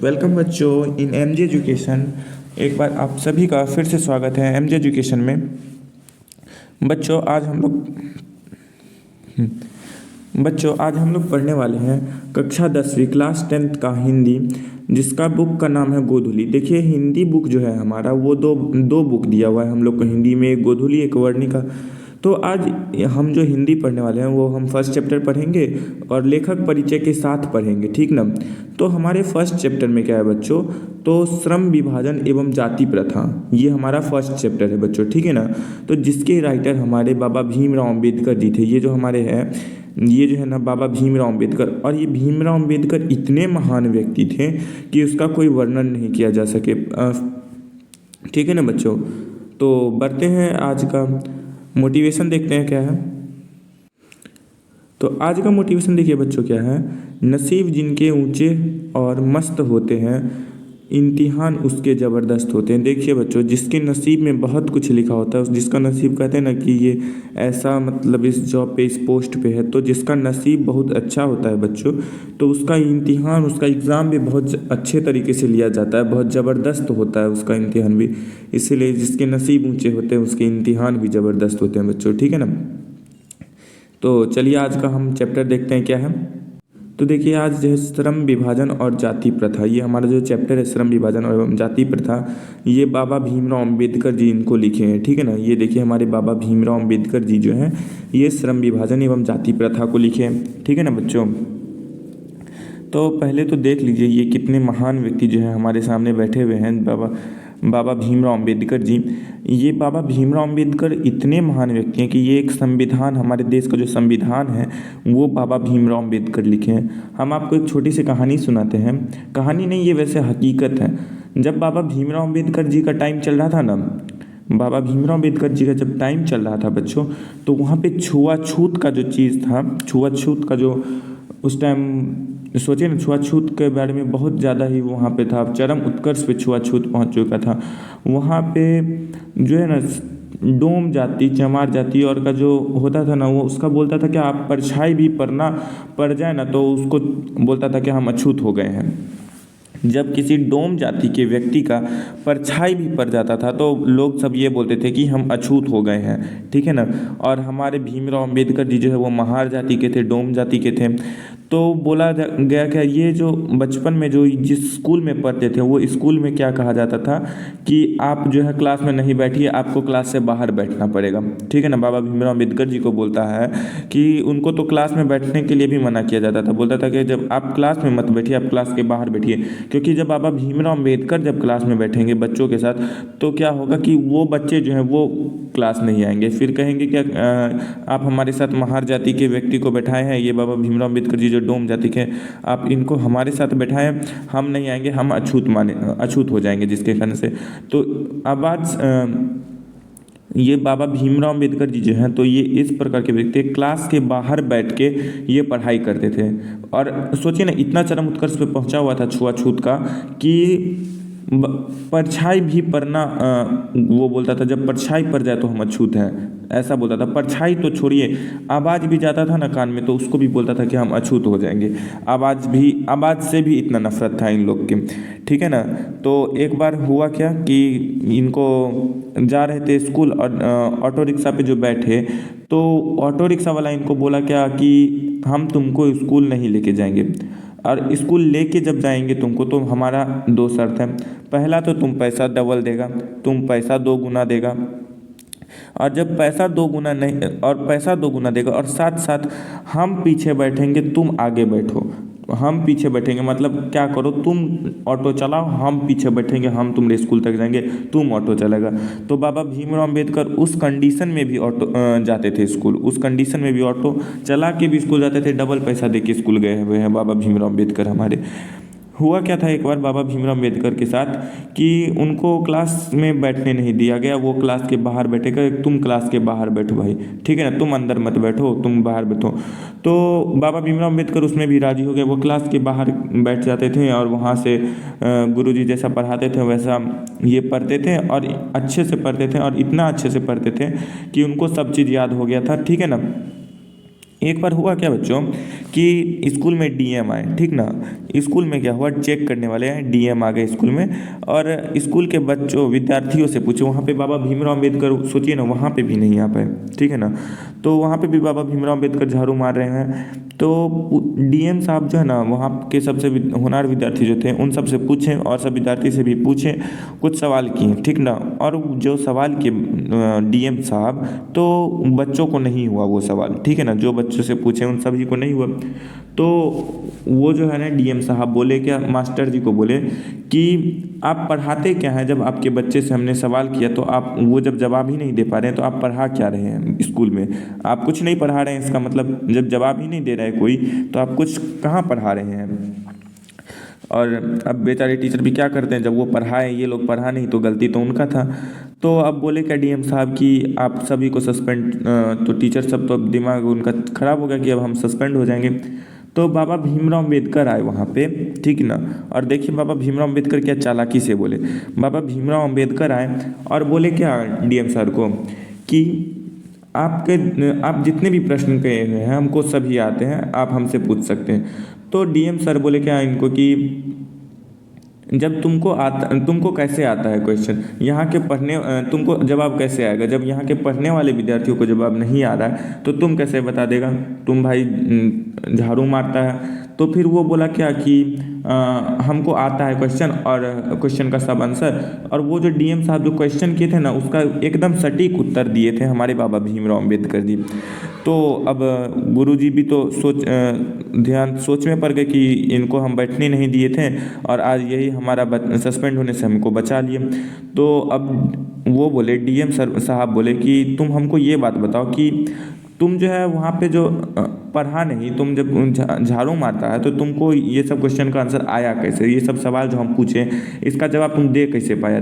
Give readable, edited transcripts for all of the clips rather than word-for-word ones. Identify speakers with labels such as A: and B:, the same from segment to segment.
A: Welcome बच्चों इन MJ education. एक बार आप सभी का फिर से स्वागत है एमजे एजुकेशन में। बच्चों आज हम लोग पढ़ने वाले हैं कक्षा 10वीं क्लास 10th का हिंदी, जिसका बुक का नाम है गोधुली। देखिए हिंदी बुक जो है हमारा वो दो बुक दिया हुआ है हम लोग को हिंदी में, एक गोधुली एक वर्णिका। तो आज हम जो हिंदी पढ़ने वाले हैं वो हम फर्स्ट चैप्टर पढ़ेंगे और लेखक परिचय के साथ पढ़ेंगे, ठीक ना। तो हमारे फर्स्ट चैप्टर में क्या है बच्चों, तो श्रम विभाजन एवं जाति प्रथा, ये हमारा फर्स्ट चैप्टर है बच्चों, ठीक है ना। तो जिसके राइटर हमारे बाबा भीमराव अम्बेडकर जी थे। ये जो हमारे हैं ये जो है ना बाबा भीमराव अम्बेडकर, और ये भीमराव अम्बेडकर इतने महान व्यक्ति थे कि उसका कोई वर्णन नहीं किया जा सके, ठीक है ना बच्चों। तो बढ़ते हैं, आज का मोटिवेशन देखते हैं क्या है। तो आज का मोटिवेशन देखिए बच्चों क्या है, नसीब जिनके ऊंचे और मस्त होते हैं, इम्तिहान उसके ज़बरदस्त होते हैं। देखिए बच्चों, जिसके नसीब में बहुत कुछ लिखा होता है, जिसका नसीब कहते हैं ना कि ये ऐसा मतलब इस जॉब पे इस पोस्ट पे है, तो जिसका नसीब बहुत अच्छा होता है बच्चों, तो उसका इम्तिहान उसका एग्ज़ाम भी बहुत अच्छे तरीके से लिया जाता है, बहुत ज़बरदस्त होता है उसका इम्तिहान भी। इसीलिए जिसके नसीब ऊँचे होते हैं उसके इम्तिहान भी ज़बरदस्त होते हैं बच्चों, ठीक है ना। तो चलिए आज का हम चैप्टर देखते हैं क्या है। तो देखिए आज जो है श्रम विभाजन और जाति प्रथा, ये हमारा जो चैप्टर है श्रम विभाजन और जाति प्रथा, ये बाबा भीमराव अम्बेडकर जी इनको लिखे हैं, ठीक है ना। ये देखिए हमारे बाबा भीमराव अम्बेडकर जी जो हैं ये श्रम विभाजन एवं जाति प्रथा को लिखे हैं, ठीक है ना बच्चों। तो पहले तो देख लीजिए ये कितने महान व्यक्ति जो है हमारे सामने बैठे हुए हैं, बाबा भीमराव अम्बेडकर जी। ये बाबा भीमराव अम्बेडकर इतने महान व्यक्ति हैं कि ये एक संविधान, हमारे देश का जो संविधान है वो बाबा भीमराव अम्बेडकर लिखे हैं। हम आपको एक छोटी सी कहानी सुनाते हैं, कहानी नहीं ये वैसे हकीकत है। जब बाबा भीमराव अम्बेडकर जी का टाइम चल रहा था ना, बाबा भीमराव अम्बेडकर जी का जब टाइम चल रहा था बच्चों, तो वहाँ पे छुआछूत का जो चीज़ था, छुआछूत का जो उस टाइम सोचिए ना, छुआछूत के बारे में बहुत ज़्यादा ही वहाँ पे था, चरम उत्कर्ष पे छुआछूत पहुँच चुका था। वहाँ पे जो है ना डोम जाति चमार जाति और का जो होता था ना, वो उसका बोलता था कि आप परछाई भी पड़ना पड़ जाए ना तो उसको बोलता था कि हम अछूत हो गए हैं। जब किसी डोम जाति के व्यक्ति का परछाई भी पड़ जाता था तो लोग सब ये बोलते थे कि हम अछूत हो गए हैं, ठीक है ना। और हमारे भीमराव अम्बेडकर जी जो है वो महार जाति के थे, डोम जाति के थे। तो बोला गया कि ये जो बचपन में जो जिस स्कूल में पढ़ते थे वो स्कूल में क्या कहा जाता था कि आप जो है क्लास में नहीं बैठिए, आपको क्लास से बाहर बैठना पड़ेगा, ठीक है ना। बाबा भीमराव अम्बेडकर जी को बोलता है कि उनको तो क्लास में बैठने के लिए भी मना किया जाता था, बोलता था कि जब आप क्लास में मत बैठिए, आप क्लास के बाहर बैठिए। क्योंकि जब बाबा भीमराव अम्बेडकर जब क्लास में बैठेंगे बच्चों के साथ, तो क्या होगा कि वो बच्चे जो हैं वो क्लास नहीं आएंगे, फिर कहेंगे क्या आप हमारे साथ महार जाति के व्यक्ति को बैठाए हैं, ये बाबा भीमराव अम्बेडकर जी जो डोम जाति के, आप इनको हमारे साथ बैठाएं, हम नहीं आएंगे, हम अछूत हो जाएंगे जिसके कारण से। तो आवाज़ ये बाबा भीमराव अम्बेडकर जी जो हैं तो ये इस प्रकार के व्यक्ति क्लास के बाहर बैठ के ये पढ़ाई करते थे। और सोचिए ना इतना चरम उत्कर्ष पे पहुंचा हुआ था छुआछूत का कि परछाई भी पड़ना, वो बोलता था जब परछाई पड़ जाए तो हम अछूत हैं, ऐसा बोलता था। परछाई तो छोड़िए, आवाज़ भी जाता था ना कान में तो उसको भी बोलता था कि हम अछूत हो जाएंगे। आवाज़ से भी इतना नफरत था इन लोग के, ठीक है ना। तो एक बार हुआ क्या कि इनको जा रहे थे स्कूल और ऑटो रिक्शा पे जो बैठे, तो ऑटो रिक्शा वाला इनको बोला क्या कि हम तुमको स्कूल नहीं लेके जाएंगे, और स्कूल लेके जब जाएंगे तुमको तो हमारा दो शर्त है। पहला तो तुम पैसा डबल देगा, तुम पैसा 2 गुना देगा, और जब पैसा 2 गुना नहीं, और पैसा 2 गुना देगा और साथ साथ हम पीछे बैठेंगे तुम आगे बैठो। हम पीछे बैठेंगे मतलब क्या करो, तुम ऑटो चलाओ, हम पीछे बैठेंगे, हम तुम्हारे स्कूल तक जाएंगे, तुम ऑटो चलेगा। तो बाबा भीमराव अम्बेडकर उस कंडीशन में भी ऑटो जाते थे स्कूल, उस कंडीशन में भी ऑटो चला के भी स्कूल जाते थे, डबल पैसा दे के स्कूल गए हुए हैं बाबा भीमराव अम्बेडकर हमारे। हुआ क्या था एक बार बाबा भीमराव अम्बेडकर के साथ कि उनको क्लास में बैठने नहीं दिया गया, वो क्लास के बाहर बैठेगा, तुम क्लास के बाहर बैठो भाई, ठीक है ना, तुम अंदर मत बैठो, तुम बाहर बैठो। तो बाबा भीमराव अम्बेडकर उसमें भी राजी हो गए, वो क्लास के बाहर बैठ जाते थे और वहाँ से गुरुजी जैसा पढ़ाते थे वैसा ये पढ़ते थे, और अच्छे से पढ़ते थे, और इतना अच्छे से पढ़ते थे कि उनको सब चीज़ याद हो गया था, ठीक है ना। एक बार हुआ क्या बच्चों कि स्कूल में डीएम आए, ठीक ना। स्कूल में क्या हुआ, चेक करने वाले हैं, डीएम आ गए स्कूल में और स्कूल के बच्चों विद्यार्थियों से पूछे। वहाँ पे बाबा भीमराव अम्बेडकर, सोचिए ना, वहाँ पे भी नहीं आ पाए, ठीक है ना। तो वहाँ पे भी बाबा भीमराव अम्बेडकर झाड़ू मार रहे हैं। तो डीएम साहब जो है ना, वहाँ के सबसे होनहार विद्यार्थी जो थे उन सब से पूछें और सब विद्यार्थी से भी पूछें, कुछ सवाल किए, ठीक ना। और जो सवाल किए डीएम साहब, तो बच्चों को नहीं हुआ वो सवाल, ठीक है ना। जो बच्चों से पूछे उन सभी को नहीं हुआ। तो वो जो है ना डीएम साहब बोले क्या, मास्टर जी को बोले कि आप पढ़ाते क्या हैं, जब आपके बच्चे से हमने सवाल किया तो आप वो जब जवाब ही नहीं दे पा रहे हैं तो आप पढ़ा क्या रहे हैं स्कूल में। आप कुछ नहीं पढ़ा रहे हैं, इसका मतलब जब जवाब ही नहीं दे रहा है कोई तो आप कुछ कहाँ पढ़ा रहे हैं। और अब बेचारे टीचर भी क्या करते हैं, जब वो पढ़ाए, ये लोग पढ़ा नहीं तो गलती तो उनका था। तो अब बोले क्या डीएम साहब कि आप सभी को सस्पेंड, तो टीचर सब तो अब दिमाग उनका ख़राब हो गया कि अब हम सस्पेंड हो जाएंगे। तो बाबा भीमराव अम्बेडकर आए वहाँ पे, ठीक ना। और देखिए बाबा भीमराव अम्बेडकर क्या चालाकी से बोले। बाबा भीमराव अम्बेडकर आए और बोले क्या डीएम सर को कि आप जितने भी प्रश्न कहे हुए हैं हमको सभी आते हैं, आप हमसे पूछ सकते हैं। तो डीएम सर बोले क्या इनको कि जब तुमको कैसे आता है क्वेश्चन, यहाँ के पढ़ने तुमको जवाब कैसे आएगा, जब यहाँ के पढ़ने वाले विद्यार्थियों को जवाब नहीं आ रहा है तो तुम कैसे बता देगा, तुम भाई झाड़ू मारता है। तो फिर वो बोला क्या कि हमको आता है क्वेश्चन और क्वेश्चन का सब आंसर। और वो जो डीएम साहब जो क्वेश्चन किए थे ना उसका एकदम सटीक उत्तर दिए थे हमारे बाबा भीमराव अम्बेडकर जी। तो अब गुरुजी भी तो सोच में पड़ गए कि इनको हम बैठने नहीं दिए थे और आज यही हमारा सस्पेंड होने से हमको बचा लिए। तो अब वो बोले डीएम सर साहब बोले कि तुम हमको ये बात बताओ कि तुम जो है वहाँ पे जो पढ़ा नहीं, तुम जब झाड़ू मारता है तो तुमको ये सब क्वेश्चन का आंसर आया कैसे, ये सब सवाल जो हम पूछे इसका जवाब तुम दे कैसे पाया।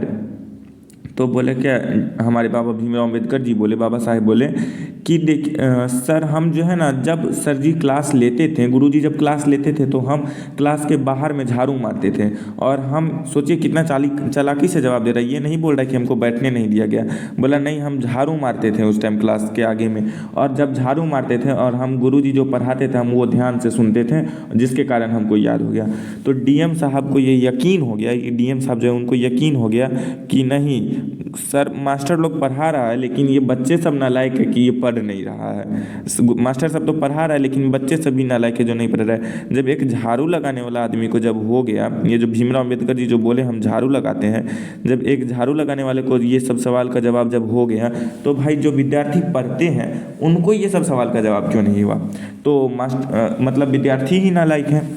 A: तो बोले क्या हमारे बाबा भीमराव अम्बेडकर जी बोले, बाबा साहेब बोले कि सर हम जो है ना, जब सर जी क्लास लेते थे, गुरुजी जब क्लास लेते थे तो हम क्लास के बाहर में झाड़ू मारते थे। और हम सोचिए कितना चालाकी से जवाब दे रहा है, ये नहीं बोल रहा है कि हमको बैठने नहीं दिया गया। बोला नहीं, हम झाड़ू मारते थे उस टाइम क्लास के आगे में, और जब झाड़ू मारते थे और हम गुरुजी जो पढ़ाते थे हम वो ध्यान से सुनते थे, जिसके कारण हमको याद हो गया। तो डीएम साहब को ये यकीन हो गया, ये डीएम साहब जो है उनको यकीन हो गया कि नहीं सर मास्टर लोग पढ़ा रहा है लेकिन ये बच्चे सब नालायक है कि ये पढ़ नहीं रहा है। मास्टर सब तो पढ़ा रहा है लेकिन बच्चे सब भी नालायक है जो नहीं पढ़ रहा है। जब एक झाड़ू लगाने वाला आदमी को जब हो गया, ये जो भीमराव अम्बेडकर जी जो बोले हम झाड़ू लगाते हैं, जब एक झाड़ू लगाने वाले को ये सब सवाल का जवाब जब हो गया तो भाई जो विद्यार्थी पढ़ते हैं उनको ये सब सवाल का जवाब क्यों नहीं हुआ। तो मतलब विद्यार्थी ही नालायक हैं।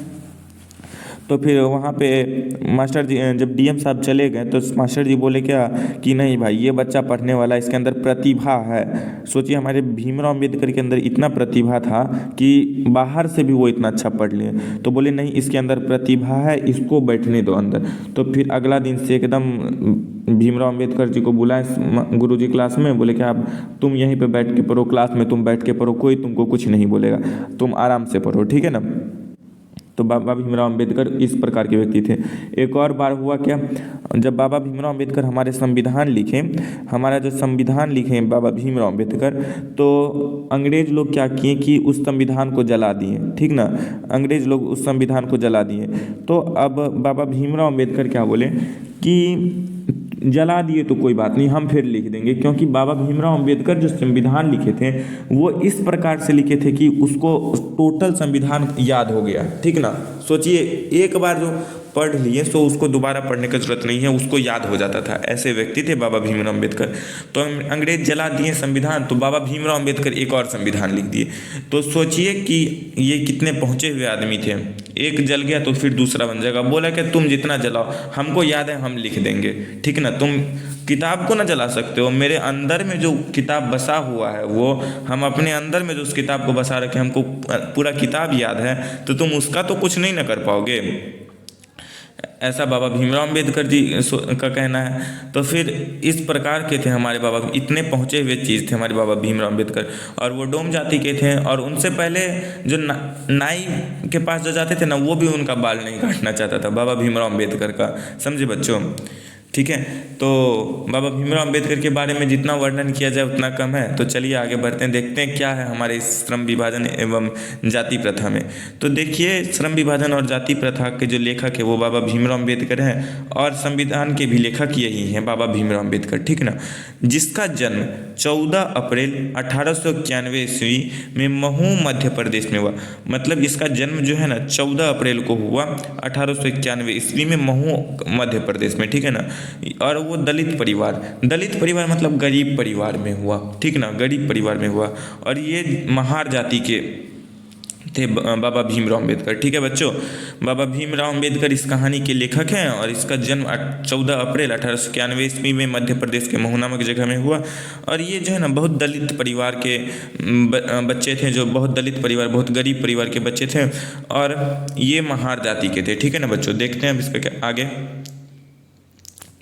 A: तो फिर वहाँ पे मास्टर जी जब डीएम साहब चले गए तो मास्टर जी बोले क्या कि नहीं भाई ये बच्चा पढ़ने वाला, इसके अंदर प्रतिभा है। सोचिए हमारे भीमराव अम्बेडकर के अंदर इतना प्रतिभा था कि बाहर से भी वो इतना अच्छा पढ़ लिए। तो बोले नहीं इसके अंदर प्रतिभा है, इसको बैठने दो अंदर। तो फिर अगला दिन से एकदम भीमराव अम्बेडकर जी को बुलाए गुरुजी क्लास में, बोले कि आप तुम यहीं पे बैठ के पढ़ो, क्लास में तुम बैठ के पढ़ो, कोई तुमको कुछ नहीं बोलेगा, तुम आराम से पढ़ो, ठीक है ना। तो बाबा भीमराव अम्बेडकर इस प्रकार के व्यक्ति थे। एक और बार हुआ क्या, जब बाबा भीमराव अम्बेडकर हमारे संविधान लिखे, हमारा जो संविधान लिखे बाबा भीमराव अम्बेडकर, तो अंग्रेज लोग क्या किए कि उस संविधान को जला दिए, ठीक ना। अंग्रेज लोग उस संविधान को जला दिए। तो अब बाबा भीमराव अम्बेडकर क्या बोले कि जला दिए तो कोई बात नहीं, हम फिर लिख देंगे, क्योंकि बाबा भीमराव अम्बेडकर जो संविधान लिखे थे वो इस प्रकार से लिखे थे कि उसको टोटल संविधान याद हो गया, ठीक ना। सोचिए एक बार जो पढ़ लिए तो उसको दोबारा पढ़ने की जरूरत नहीं है, उसको याद हो जाता था। ऐसे व्यक्ति थे बाबा भीमराव अम्बेडकर। तो अंग्रेज जला दिए संविधान, तो बाबा भीमराव अम्बेडकर एक और संविधान लिख दिए। तो सोचिए कि ये कितने पहुँचे हुए आदमी थे। एक जल गया तो फिर दूसरा बन जाएगा। बोला कि तुम जितना जलाओ, हमको याद है हम लिख देंगे, ठीक ना। तुम किताब को ना जला सकते हो, मेरे अंदर में जो किताब बसा हुआ है वो हम अपने अंदर में जो उस किताब को बसा रखे, हमको पूरा किताब याद है, तो तुम उसका तो कुछ नहीं ना कर पाओगे। ऐसा बाबा भीमराव अम्बेडकर जी का कहना है। तो फिर इस प्रकार के थे हमारे बाबा, इतने पहुँचे हुए चीज़ थे हमारे बाबा भीमराव अम्बेडकर। और वो डोम जाति के थे, और उनसे पहले जो नाई के पास जो जाते थे ना, वो भी उनका बाल नहीं काटना चाहता था बाबा भीमराव अम्बेडकर का, समझे बच्चों। ठीक है। तो बाबा भीमराव अंबेडकर के बारे में जितना वर्णन किया जाए उतना कम है। तो चलिए आगे बढ़ते हैं, देखते हैं क्या है हमारे इस श्रम विभाजन एवं जाति प्रथा में। तो देखिए, श्रम विभाजन और जाति प्रथा के जो लेखक है वो बाबा भीमराव अंबेडकर हैं, और संविधान के भी लेखक यही हैं, बाबा भीमराव अंबेडकर, ठीक ना। जिसका जन्म 14 अप्रैल 1891 ईस्वी में महू मध्य प्रदेश में हुआ। मतलब इसका जन्म जो है ना 14 अप्रैल को हुआ 1891 ईस्वी में महू मध्य प्रदेश में, ठीक है ना। और वो दलित परिवार मतलब गरीब परिवार में हुआ, ठीक ना, गरीब परिवार में हुआ। और ये महार जाति के थे बाबा भीमराव अंबेडकर, ठीक है बच्चों। बाबा भीमराव अंबेडकर इस कहानी के लेखक हैं, और इसका जन्म 14 अप्रैल 1891 ईस्वी में मध्य प्रदेश के महू नामक जगह में हुआ। और ये जो है ना बहुत दलित परिवार के बच्चे थे, जो बहुत दलित परिवार, बहुत गरीब परिवार के बच्चे थे, और ये महार जाति के थे, ठीक है ना बच्चों। देखते हैं अब इसका क्या आगे।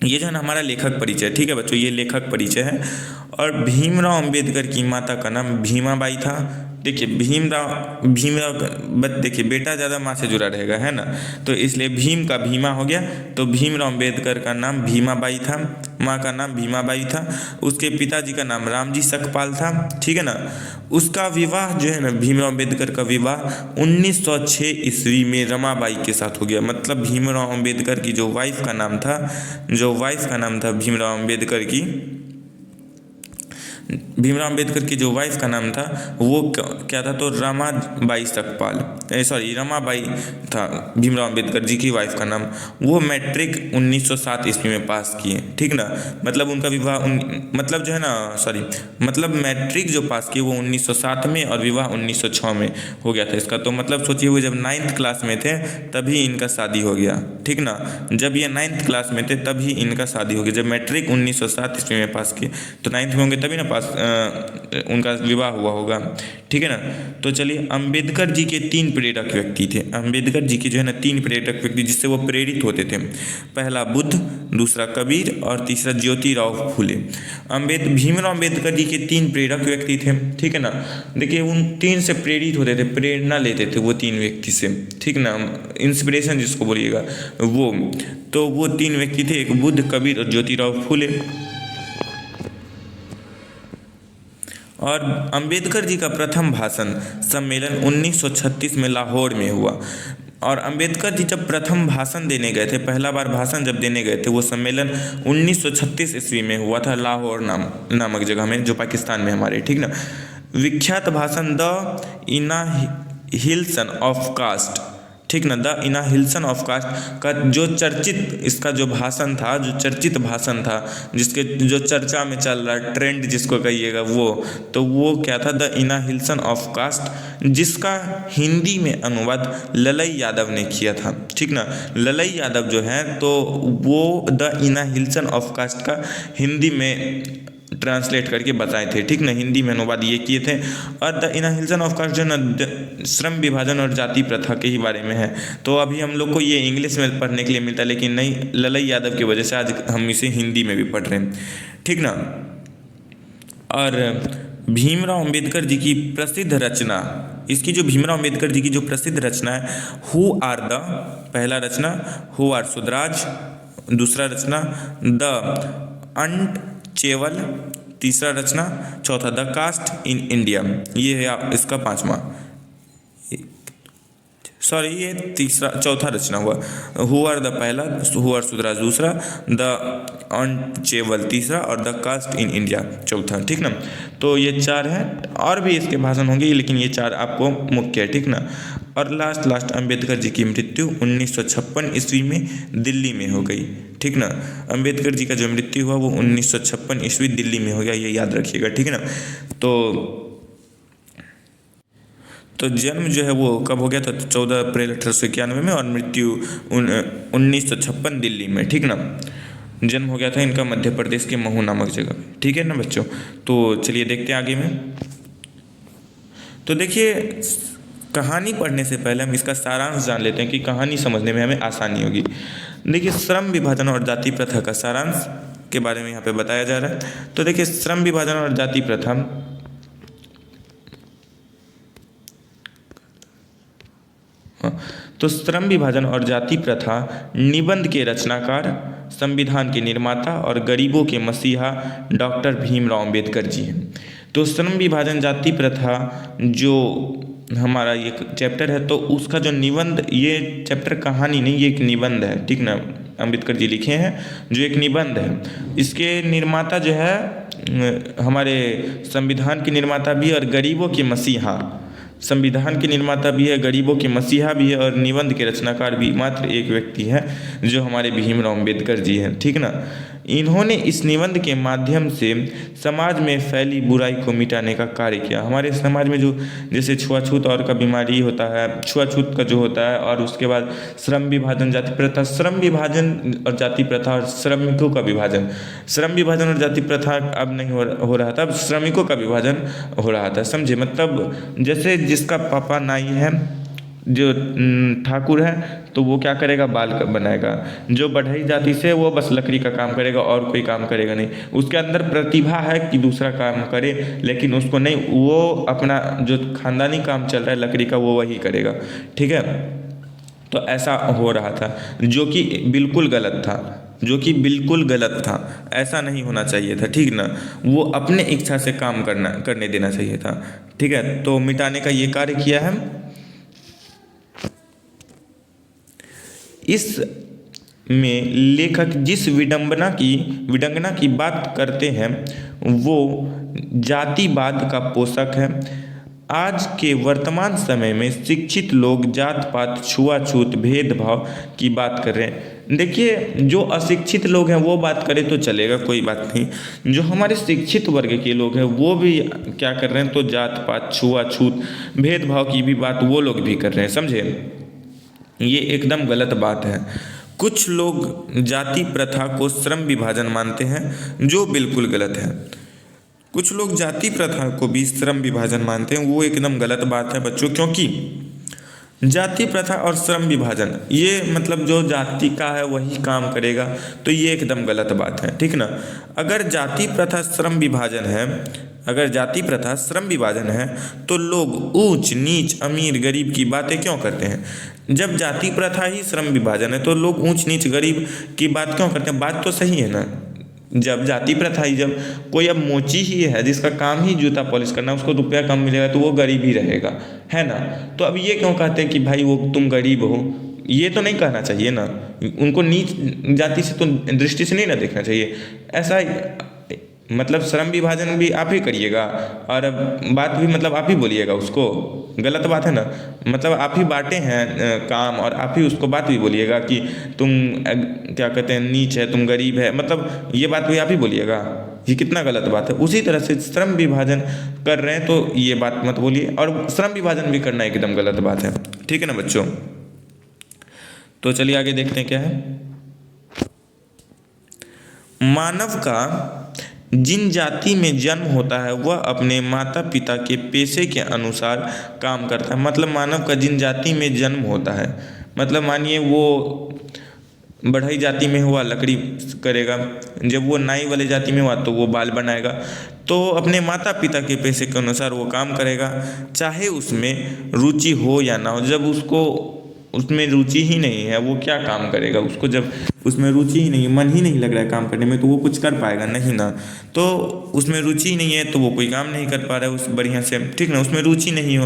A: ये जो है ना हमारा लेखक परिचय, ठीक है बच्चों, ये लेखक परिचय है। और भीमराव अंबेडकर की माता का नाम भीमाबाई था। देखिए भीमराव देखिए बेटा ज़्यादा माँ से जुड़ा रहेगा, है ना, तो इसलिए भीम का भीमा हो गया। तो भीमराव अंबेडकर का नाम भीमाबाई था, माँ का नाम भीमाबाई था। उसके पिताजी का नाम रामजी सकपाल था, ठीक है ना। उसका विवाह जो है ना, भीमराव अंबेडकर का विवाह 1906 ईस्वी में रमाबाई के साथ हो गया। मतलब भीमराव अंबेडकर की जो वाइफ का नाम था भीमराव अंबेडकर की जो वाइफ का नाम था वो क्या था, तो रमाबाई था भीमराव अंबेडकर जी की वाइफ का नाम। वो मैट्रिक 1907 ईस्वी में पास किए, ठीक ना। मतलब उनका विवाह मतलब मैट्रिक जो पास किए वो 1907 में, और विवाह 1906 में हो गया था इसका। तो मतलब सोचिए वो जब 9th क्लास में थे तभी इनका शादी हो गया, ठीक ना। जब ये 9th क्लास में थे तभी इनका शादी हो गया। जब मैट्रिक 1907 ईस्वी में पास किए तो 9th में होंगे तभी ना उनका विवाह हुआ होगा, ठीक है ना। तो चलिए, अंबेडकर जी के 3 प्रेरक व्यक्ति थे। अंबेडकर जी के जो है ना 3 प्रेरक व्यक्ति जिससे वो प्रेरित होते थे। पहला बुद्ध, दूसरा कबीर, और तीसरा ज्योतिराव फूले। भीमराव अंबेडकर जी के 3 प्रेरक व्यक्ति थे, ठीक है ना। देखिए उन 3 से प्रेरित होते थे, प्रेरणा लेते थे वो 3 व्यक्ति से, ठीक ना, इंस्पिरेशन जिसको बोलिएगा वो। तो वो 3 व्यक्ति थे, एक बुद्ध, कबीर और ज्योतिराव फूले। और अंबेडकर जी का प्रथम भाषण सम्मेलन 1936 में लाहौर में हुआ। और अंबेडकर जी जब प्रथम भाषण देने गए थे, पहला बार भाषण जब देने गए थे, वो सम्मेलन 1936 ईस्वी में हुआ था लाहौर नामक जगह में, जो पाकिस्तान में हमारे, ठीक ना। विख्यात भाषण द इनहिबिशन ऑफ कास्ट, ठीक ना, द इनहिबिशन ऑफ कास्ट का जो चर्चित भाषण था, जिसके जो चर्चा में चल रहा है, ट्रेंड जिसको कहिएगा वो क्या था, द इनहिबिशन ऑफ कास्ट, जिसका हिंदी में अनुवाद ललई यादव ने किया था, ठीक ना। ललई यादव जो है तो वो द इनहिबिशन ऑफ कास्ट का हिंदी में ट्रांसलेट करके बताए थे, ठीक ना, हिंदी में अनुवाद ये किए थे। और द इनहिबिशन ऑफ कास्ट जो ना श्रम विभाजन और जाति प्रथा के ही बारे में है। तो अभी हम लोग को ये इंग्लिश में पढ़ने के लिए मिलता है, लेकिन नहीं, ललई यादव की वजह से आज हम इसे हिंदी में भी पढ़ रहे हैं, ठीक ना। और भीमराव अंबेडकर जी की प्रसिद्ध रचना, इसकी जो भीमराव अंबेडकर जी की जो प्रसिद्ध रचना है, पहला रचना हु आर स्वराज, दूसरा रचना द अनटचेबल, तीसरा रचना, चौथा द कास्ट इन इंडिया, ये है इसका 5वां, ये चौथा रचना हुआ। हु आर द पहला, हु आर स्वराज दूसरा, द अनटचेबल तीसरा, और द कास्ट इन इंडिया चौथा, ठीक ना। तो ये 4 हैं, और भी इसके भाषण होंगे, लेकिन ये 4 आपको मुख्य है, ठीक ना। और लास्ट अंबेडकर जी की मृत्यु 1956 ईस्वी में दिल्ली में हो गई, ठीक ना। अंबेडकर जी का जो मृत्यु हुआ वो 1956 ईस्वी दिल्ली में हो गया, ये याद रखिएगा, ठीक है ना। तो जन्म जो है वो कब हो गया था, 14 अप्रैल 1891 में, और मृत्यु 1956 दिल्ली में, ठीक ना। जन्म हो गया था इनका मध्य प्रदेश के महू नामक जगह, ठीक है ना बच्चों। तो चलिए देखते हैं आगे में। तो देखिए, कहानी पढ़ने से पहले हम इसका सारांश जान लेते हैं कि कहानी समझने में हमें आसानी होगी। देखिए, श्रम विभाजन और जाति प्रथा का सारांश के बारे में यहाँ पे बताया जा रहा है। तो देखिए, श्रम विभाजन और जाति प्रथा, तो श्रम विभाजन और जाति प्रथा निबंध के रचनाकार संविधान के निर्माता और गरीबों के मसीहा डॉक्टर भीमराव अम्बेडकर जी हैं। तो श्रम विभाजन जाति प्रथा जो हमारा ये चैप्टर है, तो उसका जो निबंध, ये चैप्टर कहानी नहीं, ये एक निबंध है, ठीक ना, अम्बेडकर जी लिखे हैं जो एक निबंध है। इसके निर्माता जो है हमारे संविधान के निर्माता भी और गरीबों के मसीहा, संविधान के निर्माता भी है, गरीबों के मसीहा भी है और निबंध के रचनाकार भी मात्र एक व्यक्ति है जो हमारे भीमराव अम्बेडकर जी हैं, ठीक ना। इन्होंने इस निबंध के माध्यम से समाज में फैली बुराई को मिटाने का कार्य किया। हमारे समाज में जो जैसे छुआछूत और का बीमारी होता है, छुआछूत का जो होता है, और उसके बाद श्रम विभाजन जाति प्रथा, श्रम विभाजन और जाति प्रथा और श्रमिकों का विभाजन, श्रम विभाजन और जाति प्रथा अब नहीं हो रहा था, अब श्रमिकों का विभाजन हो रहा था, समझे। मतलब जैसे जिसका पापा नाई है, जो ठाकुर है, तो वो क्या करेगा, बाल बनाएगा। जो बढ़ई जाति से, वो बस लकड़ी का काम करेगा और कोई काम करेगा नहीं। उसके अंदर प्रतिभा है कि दूसरा काम करे, लेकिन उसको नहीं, वो अपना जो खानदानी काम चल रहा है लकड़ी का, वो वही करेगा, ठीक है। तो ऐसा हो रहा था जो कि बिल्कुल गलत था, जो कि बिल्कुल गलत था, ऐसा नहीं होना चाहिए था, ठीक ना। वो अपने इच्छा से काम करने देना चाहिए था, ठीक है। तो मिटाने का ये कार्य किया है। इस में लेखक जिस विडंबना की बात करते हैं वो जातिवाद का पोषक है। आज के वर्तमान समय में शिक्षित लोग जात पात, छुआछूत, भेदभाव की बात कर रहे हैं। देखिए, जो अशिक्षित लोग हैं वो बात करें तो चलेगा, कोई बात नहीं। जो हमारे शिक्षित वर्ग के लोग हैं वो भी क्या कर रहे हैं, तो जात पात, छुआछूत, भेदभाव की भी बात वो लोग भी कर रहे हैं, समझे। ये एकदम गलत बात है। कुछ लोग जाति प्रथा को श्रम विभाजन मानते हैं जो बिल्कुल गलत है। कुछ लोग जाति प्रथा को भी श्रम विभाजन मानते हैं, वो एकदम गलत बात है बच्चों, क्योंकि जाति प्रथा और श्रम विभाजन, ये मतलब जो जाति का है वही काम करेगा, तो ये एकदम गलत बात है, ठीक ना। अगर जाति प्रथा श्रम विभाजन है, अगर जाति प्रथा श्रम विभाजन है, तो लोग ऊंच नीच, अमीर गरीब की बातें क्यों करते हैं। जब जाति प्रथा ही श्रम विभाजन है तो लोग ऊंच नीच गरीब की बात क्यों करते हैं। बात तो सही है ना। जब जाति प्रथा ही, जब कोई अब मोची ही है जिसका काम ही जूता पॉलिश करना, उसको रुपया कम मिलेगा तो वो गरीब ही रहेगा, है ना। तो अब ये क्यों कहते हैं कि भाई वो तुम गरीब हो, ये तो नहीं कहना चाहिए ना। उनको नीच जाति से तो दृष्टि से नहीं ना देखना चाहिए। ऐसा मतलब श्रम विभाजन भी आप ही करिएगा और बात भी मतलब आप ही बोलिएगा उसको, गलत बात है ना। मतलब आप ही बांटे हैं काम और आप ही उसको बात भी बोलिएगा कि तुम क्या कहते हैं नीच है, तुम गरीब है, मतलब ये बात भी आप ही बोलिएगा। ये कितना गलत बात है। उसी तरह से श्रम विभाजन कर रहे हैं तो ये बात मत बोलिए, और श्रम विभाजन भी करना एकदम गलत बात है, ठीक है ना बच्चों। तो चलिए आगे देखते हैं क्या है। मानव का जिन जाति में जन्म होता है वह अपने माता पिता के पेशे के अनुसार काम करता है। मतलब मानव का जिन जाति में जन्म होता है, मतलब मानिए वो बढ़ई जाति में हुआ लकड़ी करेगा, जब वो नाई वाले जाति में हुआ तो वो बाल बनाएगा। तो अपने माता पिता के पेशे के अनुसार वो काम करेगा, चाहे उसमें रुचि हो या ना हो। जब उसको उसमें रुचि ही नहीं है वो क्या काम करेगा। उसको जब उसमें रुचि ही नहीं, मन ही नहीं लग रहा है काम करने में, तो वो कुछ कर पाएगा नहीं ना। तो उसमें रुचि ही नहीं है तो वो कोई काम नहीं कर पा रहा है उस बढ़िया से, ठीक ना। उसमें रुचि नहीं हो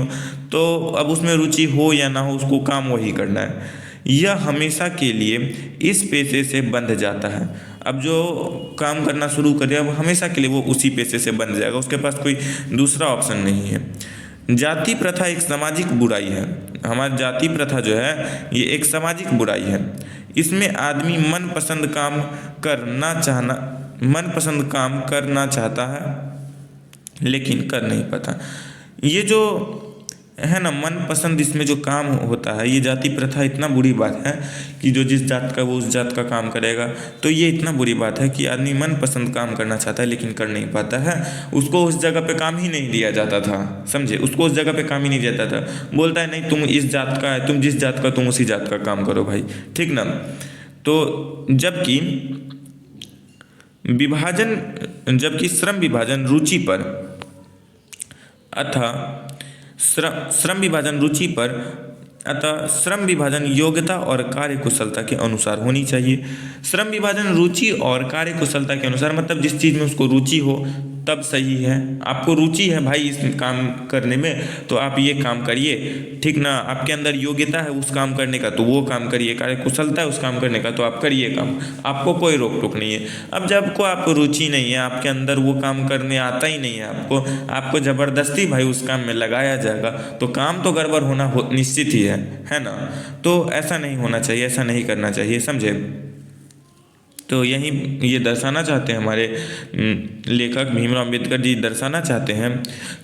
A: तो अब उसमें रुचि हो या ना हो उसको काम वही करना है। यह हमेशा के लिए इस पेशे से बंध जाता है। अब जो काम करना शुरू करेगा वो हमेशा के लिए वो उसी पेशे से बंध जाएगा, उसके पास कोई दूसरा ऑप्शन नहीं है। जाति प्रथा एक सामाजिक बुराई है। हमारी जाति प्रथा जो है ये एक सामाजिक बुराई है। इसमें आदमी मनपसंद काम करना चाहता है लेकिन कर नहीं पाता। ये जो है ना मनपसंद, इसमें जो काम होता है, ये जाति प्रथा इतना बुरी बात है कि जो जिस जात का वो उस जात का काम करेगा। तो ये इतना बुरी बात है कि आदमी मनपसंद काम करना चाहता है लेकिन कर नहीं पाता है। उसको उस जगह पे काम ही नहीं दिया जाता था, समझे। उसको उस जगह पे काम ही नहीं दिया जाता था। बोलता है नहीं तुम इस जात का है, तुम जिस जात का तुम उसी जात का काम करो भाई, ठीक ना। तो जबकि श्रम विभाजन रुचि पर श्रम विभाजन रुचि पर अतः श्रम विभाजन योग्यता और कार्य कुशलता के अनुसार होनी चाहिए। श्रम विभाजन रुचि और कार्य कुशलता के अनुसार, मतलब जिस चीज़ में उसको रुचि हो तब सही है। आपको रुचि है भाई इस काम करने में तो आप ये काम करिए, ठीक ना। आपके अंदर योग्यता है उस काम करने का तो वो काम करिए, कार्य कुशलता है उस काम करने का तो आप करिए काम, आपको कोई रोक टोक नहीं है। अब जब को आपको रुचि नहीं है, आपके अंदर वो काम करने आता ही नहीं है आपको ज़बरदस्ती भाई उस काम में लगाया जाएगा तो काम तो गड़बड़ होना निश्चित ही है ना। तो ऐसा नहीं होना चाहिए, ऐसा नहीं करना चाहिए, समझे। तो यही ये दर्शाना चाहते हैं हमारे लेखक भीमराव अम्बेडकर जी, दर्शाना चाहते हैं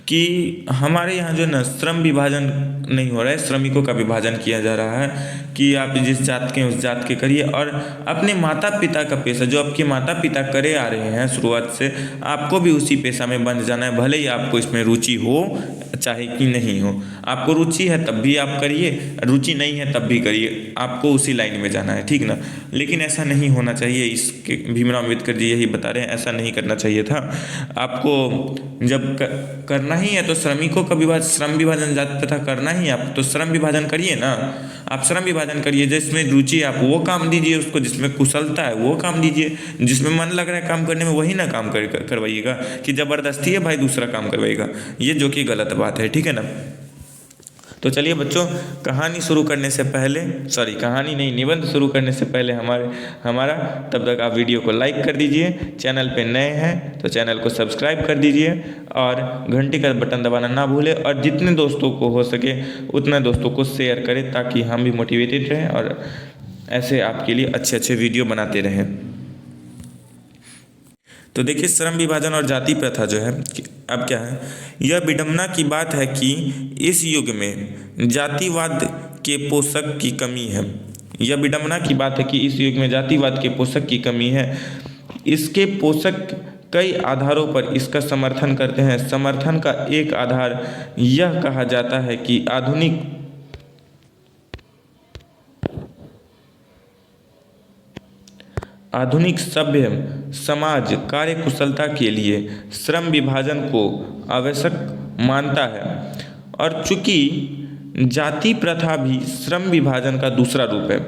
A: कि हमारे यहाँ जो ना श्रम विभाजन नहीं हो रहा है, श्रमिकों का विभाजन किया जा रहा है कि आप जिस जात के हैं उस जात के करिए, और अपने माता पिता का पेशा जो आपके माता पिता करे आ रहे हैं शुरुआत से, आपको भी उसी पेशा में बन जाना है, भले ही आपको इसमें रुचि हो चाहे कि नहीं हो। आपको रुचि है तब भी आप करिए, रुचि नहीं है तब भी करिए, आपको उसी लाइन में जाना है, ठीक ना। लेकिन ऐसा नहीं होना चाहिए, इसके भीमराव अम्बेडकर जी यही बता रहे हैं, ऐसा नहीं करना चाहिए था। आपको जब करना ही है तो श्रमिकों का विभाजन, श्रम विभाजन जाति प्रथा करना ही है आप तो श्रम विभाजन करिए ना। आप श्रम विभाजन करिए, जिसमें रुचि आप वो काम दीजिए उसको, जिसमें कुशलता है वो काम दीजिए, जिसमें मन लग रहा है काम करने में वही ना काम करवाइएगा कि ज़बरदस्ती है भाई दूसरा काम करवाइएगा, ये जो कि गलत बात है, ठीक है ना। तो चलिए बच्चों, कहानी शुरू करने से पहले, सॉरी कहानी नहीं, निबंध शुरू करने से पहले हमारा तब तक आप वीडियो को लाइक कर दीजिए, चैनल पे नए हैं तो चैनल को सब्सक्राइब कर दीजिए और घंटी का बटन दबाना ना भूलें, और जितने दोस्तों को हो सके उतने दोस्तों को शेयर करें ताकि हम भी मोटिवेटेड रहें और ऐसे आपके लिए अच्छे अच्छे वीडियो बनाते रहें। तो देखिए, श्रम विभाजन और जाति प्रथा जो है अब क्या है, यह विडंबना की बात है कि इस युग में जातिवाद के पोषक की कमी है। यह विडंबना की बात है कि इस युग में जातिवाद के पोषक की कमी है। इसके पोषक कई आधारों पर इसका समर्थन करते हैं। समर्थन का एक आधार यह कहा जाता है कि आधुनिक सभ्य समाज कार्य कुशलता के लिए श्रम विभाजन को आवश्यक मानता है, और चूंकि जाति प्रथा भी श्रम विभाजन का दूसरा रूप है।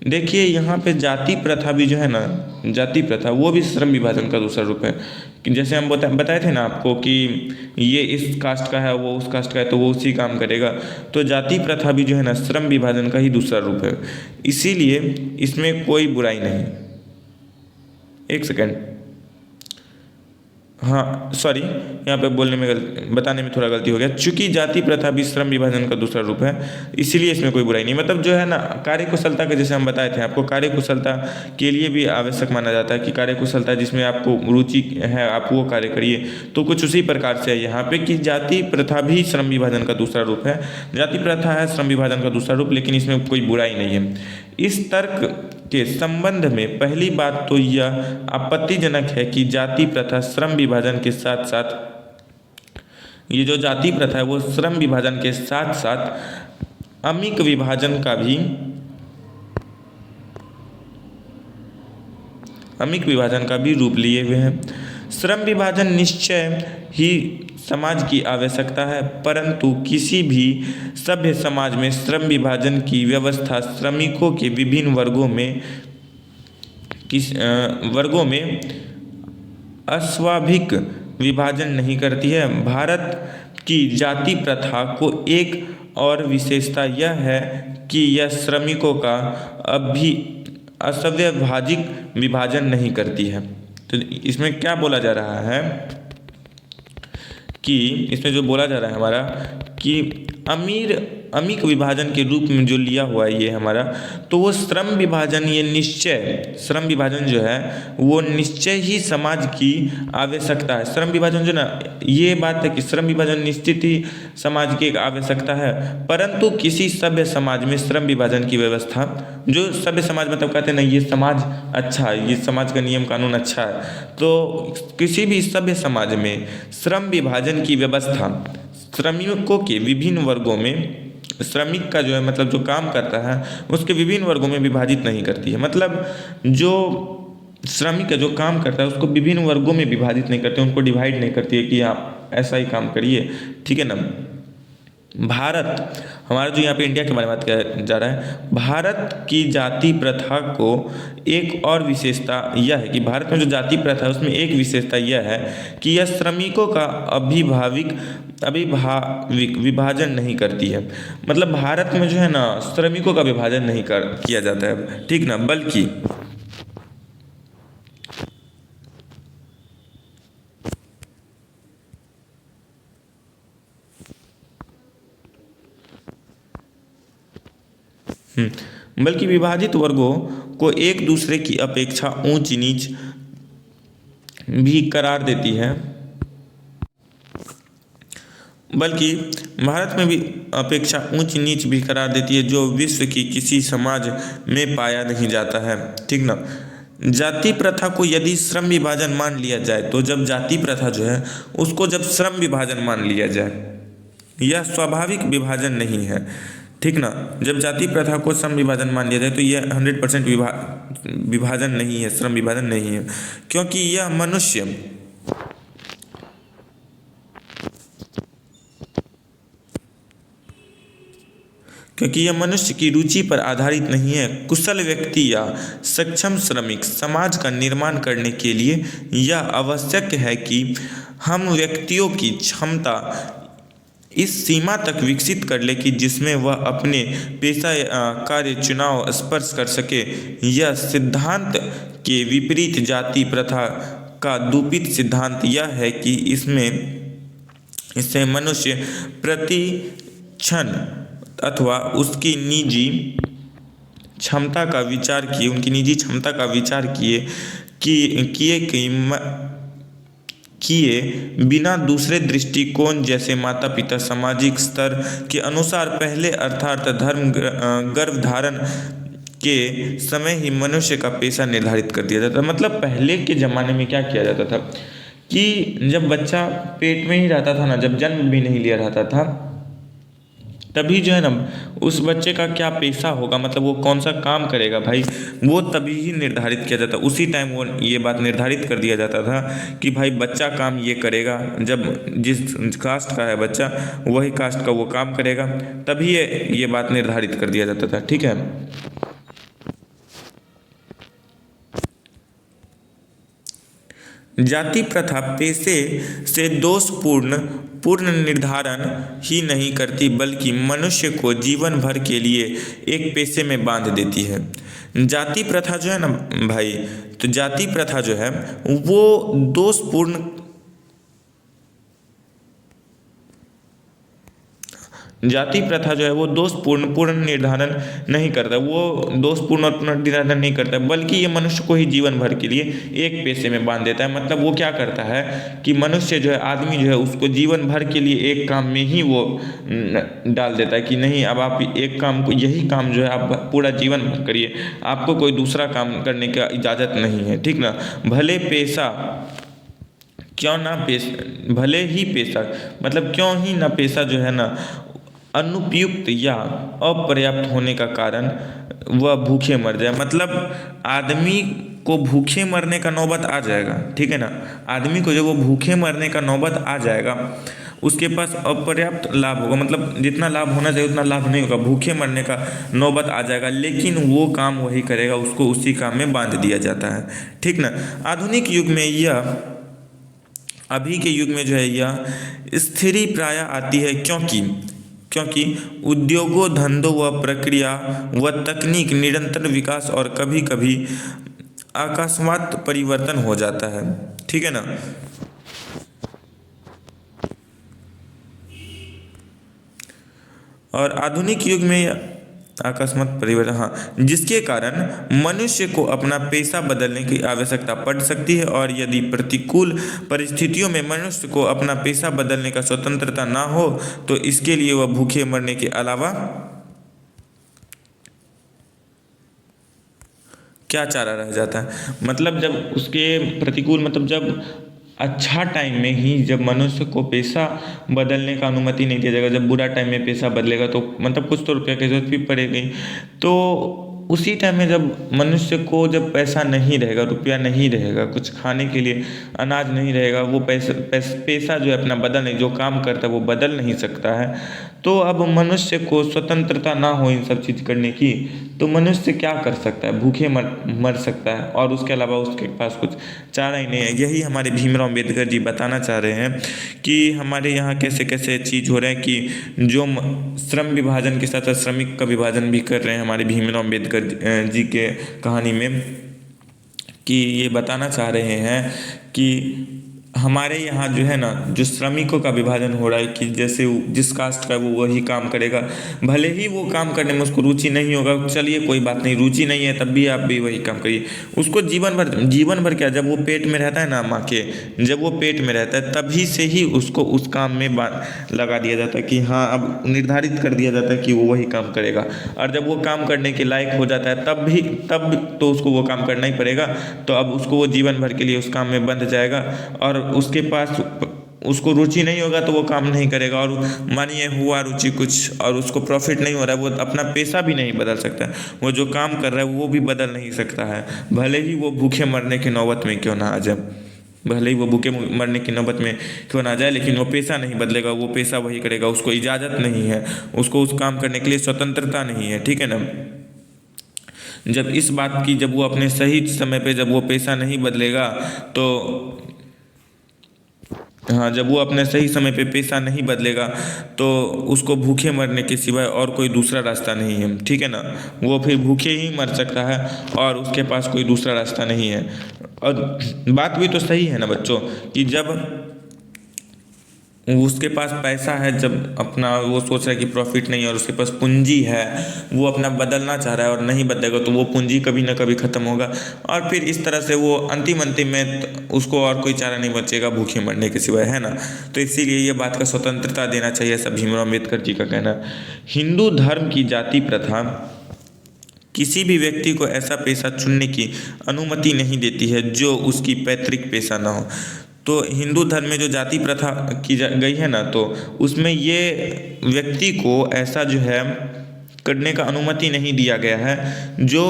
A: देखिए यहाँ पे जाति प्रथा भी जो है ना, जाति प्रथा वो भी श्रम विभाजन का दूसरा रूप है। जैसे हम बताए थे ना आपको कि ये इस कास्ट का है वो उस कास्ट का है तो वो उसी काम करेगा, तो जाति प्रथा भी जो है ना श्रम विभाजन का ही दूसरा रूप है। इसीलिए इसमें कोई बुराई नहीं। एक सेकेंड, हाँ सॉरी, यहाँ पे बताने में थोड़ा गलती हो गया। चूंकि जाति प्रथा भी श्रम विभाजन का दूसरा रूप है इसीलिए इसमें कोई बुराई नहीं। मतलब जो है ना कार्य कुशलता का, जैसे हम बताए थे आपको, कार्य कुशलता के लिए भी आवश्यक माना जाता है कि कार्य कुशलता जिसमें आपको रुचि है आप वो कार्य करिए। तो कुछ उसी प्रकार से है यहाँ पे कि जाति प्रथा भी श्रम विभाजन का दूसरा रूप है। जाति प्रथा है श्रम विभाजन का दूसरा रूप, लेकिन इसमें कोई बुराई नहीं है। इस तर्क के संबंध में पहली बात तो यह आपत्तिजनक है कि जाति प्रथा श्रम विभाजन के साथ साथ, ये जो जाति प्रथा है वो श्रम विभाजन के साथ साथ अमिक विभाजन का भी रूप लिए हुए हैं। श्रम विभाजन निश्चय ही समाज की आवश्यकता है, परंतु किसी भी सभ्य समाज में श्रम विभाजन की व्यवस्था श्रमिकों के विभिन्न वर्गों में अस्वाभाविक विभाजन नहीं करती है। भारत की जाति प्रथा को एक और विशेषता यह है कि यह श्रमिकों का अस्वाभाविक विभाजन नहीं करती है। तो इसमें क्या बोला जा रहा है कि इसमें जो बोला जा रहा है हमारा कि अमिक विभाजन के रूप में जो लिया हुआ है ये हमारा, तो वो श्रम विभाजन, ये निश्चय श्रम विभाजन जो है वो निश्चय ही समाज की आवश्यकता है। श्रम विभाजन जो ना, ये बात है कि श्रम विभाजन निश्चित ही समाज की एक आवश्यकता है, परंतु किसी सभ्य समाज में श्रम विभाजन की व्यवस्था, जो सभ्य समाज मतलब कहते हैं ना ये समाज अच्छा है, ये समाज का नियम कानून अच्छा है, तो किसी भी सभ्य समाज में श्रम विभाजन की व्यवस्था श्रमिकों के विभिन्न वर्गों में, श्रमिक का जो है मतलब जो काम करता है उसके विभिन्न वर्गों में विभाजित नहीं करती है। मतलब जो श्रमिक जो काम करता है उसको विभिन्न वर्गों में विभाजित नहीं करते, उनको डिवाइड नहीं करती है कि आप ऐसा ही काम करिए, ठीक है ना। भारत, हमारा जो यहाँ पे इंडिया के बारे में बात किया जा रहा है, भारत की जाति प्रथा को एक और विशेषता यह है कि भारत में जो जाति प्रथा है उसमें एक विशेषता यह है कि यह श्रमिकों का अभिभाविक विभाजन नहीं करती है। मतलब भारत में जो है ना श्रमिकों का विभाजन नहीं किया जाता है, ठीक ना, बल्कि विभाजित वर्गों को एक दूसरे की अपेक्षा ऊंच नीच भी करार देती है। बल्कि भारत में भी अपेक्षा ऊंच नीच भी करार देती है जो विश्व की किसी समाज में पाया नहीं जाता है, ठीक ना। जाति प्रथा को यदि श्रम विभाजन मान लिया जाए तो जब जाति प्रथा जो है उसको जब श्रम विभाजन मान लिया जाए, यह स्वाभाविक विभाजन नहीं है, ठीक ना। जब जाति प्रथा को श्रम विभाजन मान लिया जाए तो यह 100% विभाजन नहीं है, श्रम विभाजन नहीं है, क्योंकि यह मनुष्य की रुचि पर आधारित नहीं है। कुशल व्यक्ति या सक्षम श्रमिक समाज का निर्माण करने के लिए यह आवश्यक है कि हम व्यक्तियों की क्षमता इस सीमा तक विकसित कर ले कि जिसमें वह अपने पेशा कार्य चुनाव स्पर्श कर सके। यह सिद्धांत के विपरीत जाति प्रथा का दूषित सिद्धांत यह है कि इससे मनुष्य प्रति क्षण अथवा उसकी निजी क्षमता का विचार किए बिना दूसरे दृष्टिकोण जैसे माता पिता सामाजिक स्तर के अनुसार पहले अर्थात धर्म गर्भधारण के समय ही मनुष्य का पेशा निर्धारित कर दिया जाता है। मतलब पहले के ज़माने में क्या किया जाता था कि जब बच्चा पेट में ही रहता था ना, जब जन्म भी नहीं लिया रहता था, तभी जो है ना उस बच्चे का क्या पेशा होगा, मतलब वो कौन सा काम करेगा भाई, वो तभी ही निर्धारित किया जाता। उसी टाइम वो ये बात निर्धारित कर दिया जाता था कि भाई बच्चा काम ये करेगा, जब जिस कास्ट का है बच्चा वही कास्ट का वो काम करेगा, तभी ये बात निर्धारित कर दिया जाता था, ठीक है। जाति प्रथा पेशे से पूर्ण निर्धारण ही नहीं करती बल्कि मनुष्य को जीवन भर के लिए एक पेशे में बांध देती है। जाति प्रथा जो है ना भाई, तो जाति प्रथा जो है वो दोषपूर्ण पूर्ण निर्धारण नहीं करता, वो दोषपूर्ण और पूर्ण निर्धारण नहीं करता, बल्कि ये मनुष्य को ही जीवन भर के लिए एक पेशे में बांध देता है। मतलब वो क्या करता है कि मनुष्य जो है, आदमी जो है, उसको जीवन भर के लिए एक काम में ही वो डाल देता है कि नहीं अब आप एक काम को, यही काम जो है आप पूरा जीवन भर करिए, आपको कोई दूसरा काम करने का इजाज़त नहीं है, ठीक ना। भले ही ना पेशा जो है ना अनुपयुक्त या अपर्याप्त होने का कारण वह भूखे मर जाए। मतलब आदमी को भूखे मरने का नौबत आ जाएगा, ठीक है ना। आदमी को जब वो भूखे मरने का नौबत आ जाएगा, उसके पास अपर्याप्त लाभ होगा, मतलब जितना लाभ होना चाहिए उतना लाभ नहीं होगा, भूखे मरने का नौबत आ जाएगा, लेकिन वो काम वही करेगा, उसको उसी काम में बांध दिया जाता है, ठीक ना। आधुनिक युग में अभी के युग में जो है यह स्थिति प्राय आती है क्योंकि उद्योगों, धंधों व प्रक्रिया व तकनीक निरंतर विकास और कभी कभी अकस्मात परिवर्तन हो जाता है, ठीक है ना। और आधुनिक युग में अकस्मात परिवर्तन, हाँ, जिसके कारण मनुष्य को अपना पेशा बदलने की आवश्यकता पड़ सकती है, और यदि प्रतिकूल परिस्थितियों में मनुष्य को अपना पेशा बदलने का स्वतंत्रता ना हो तो इसके लिए वह भूखे मरने के अलावा क्या चारा रह जाता है। मतलब जब उसके प्रतिकूल, मतलब जब अच्छा टाइम में ही जब मनुष्य को पेशा बदलने का अनुमति नहीं दिया जाएगा, जब बुरा टाइम में पेशा बदलेगा तो मतलब कुछ तो रुपया की जरूरत भी पड़ेगी, तो उसी टाइम में जब मनुष्य को जब पैसा नहीं रहेगा, रुपया नहीं रहेगा, कुछ खाने के लिए अनाज नहीं रहेगा, वो पैसा जो है अपना बदल नहीं, जो काम करता है वो बदल नहीं सकता है, तो अब मनुष्य को स्वतंत्रता ना हो इन सब चीज़ करने की, तो मनुष्य क्या कर सकता है? भूखे मर सकता है, और उसके अलावा उसके पास कुछ चारा ही नहीं है। यही हमारे भीमराव अम्बेडकर जी बताना चाह रहे हैं कि हमारे यहाँ कैसे कैसे चीज़ हो रहा है कि जो श्रम विभाजन के साथ साथ श्रमिक का विभाजन भी कर रहे हैं हमारे भीमराव अम्बेडकर जी के कहानी में, कि ये बताना चाह रहे हैं कि हमारे यहाँ जो है ना, जो श्रमिकों का विभाजन हो रहा है कि जैसे जिस कास्ट का वो वही काम करेगा, भले ही वो काम करने में उसको रुचि नहीं होगा, चलिए कोई बात नहीं, रुचि नहीं है तब भी आप भी वही काम करिए। उसको जीवन भर क्या, जब वो पेट में रहता है ना माँ के, जब वो पेट में रहता है तभी से ही उसको उस काम में लगा दिया जाता है कि हाँ, अब निर्धारित कर दिया जाता है कि वो वही काम करेगा। और जब वो काम करने के लायक हो जाता है तब तो उसको वो काम करना ही पड़ेगा। तो अब उसको वो जीवन भर के लिए उस काम में बंध जाएगा, और उसके पास उसको रुचि नहीं होगा तो वो काम नहीं करेगा। और मानिए हुआ रुचि कुछ और उसको प्रॉफिट नहीं हो रहा है, वो अपना पेशा भी नहीं बदल सकता है, वो जो काम कर रहा है वो भी बदल नहीं सकता है, भले ही वो भूखे मरने की नौबत में क्यों ना आ जाए, भले ही वो भूखे मरने की नौबत में क्यों ना जाए, लेकिन वो पेशा नहीं बदलेगा, वो पेशा वही करेगा। उसको इजाज़त नहीं है, उसको उस काम करने के लिए स्वतंत्रता नहीं है, ठीक है ना। जब इस बात की, जब वो अपने सही समय पे जब वो पेशा नहीं बदलेगा तो हाँ, जब वो अपने सही समय पे पेशा नहीं बदलेगा तो उसको भूखे मरने के सिवाय और कोई दूसरा रास्ता नहीं है, ठीक है ना। वो फिर भूखे ही मर सकता है और उसके पास कोई दूसरा रास्ता नहीं है। और बात भी तो सही है ना बच्चों, कि जब उसके पास पैसा है, जब अपना वो सोच रहा है कि प्रॉफिट नहीं है और उसके पास पूंजी है, वो अपना बदलना चाह रहा है और नहीं बदलेगा तो वो पूंजी कभी ना कभी ख़त्म होगा, और फिर इस तरह से वो अंतिम में उसको और कोई चारा नहीं बचेगा भूखे मरने के सिवाय, है ना। तो इसीलिए ये बात का स्वतंत्रता देना चाहिए, ऐसा भीमराव अम्बेडकर जी का कहना। हिंदू धर्म की जाति प्रथा किसी भी व्यक्ति को ऐसा पेशा चुनने की अनुमति नहीं देती है जो उसकी पैतृक पेशा ना हो। तो हिंदू धर्म में जो जाति प्रथा की गई है ना, तो उसमें ये व्यक्ति को ऐसा जो है करने का अनुमति नहीं दिया गया है जो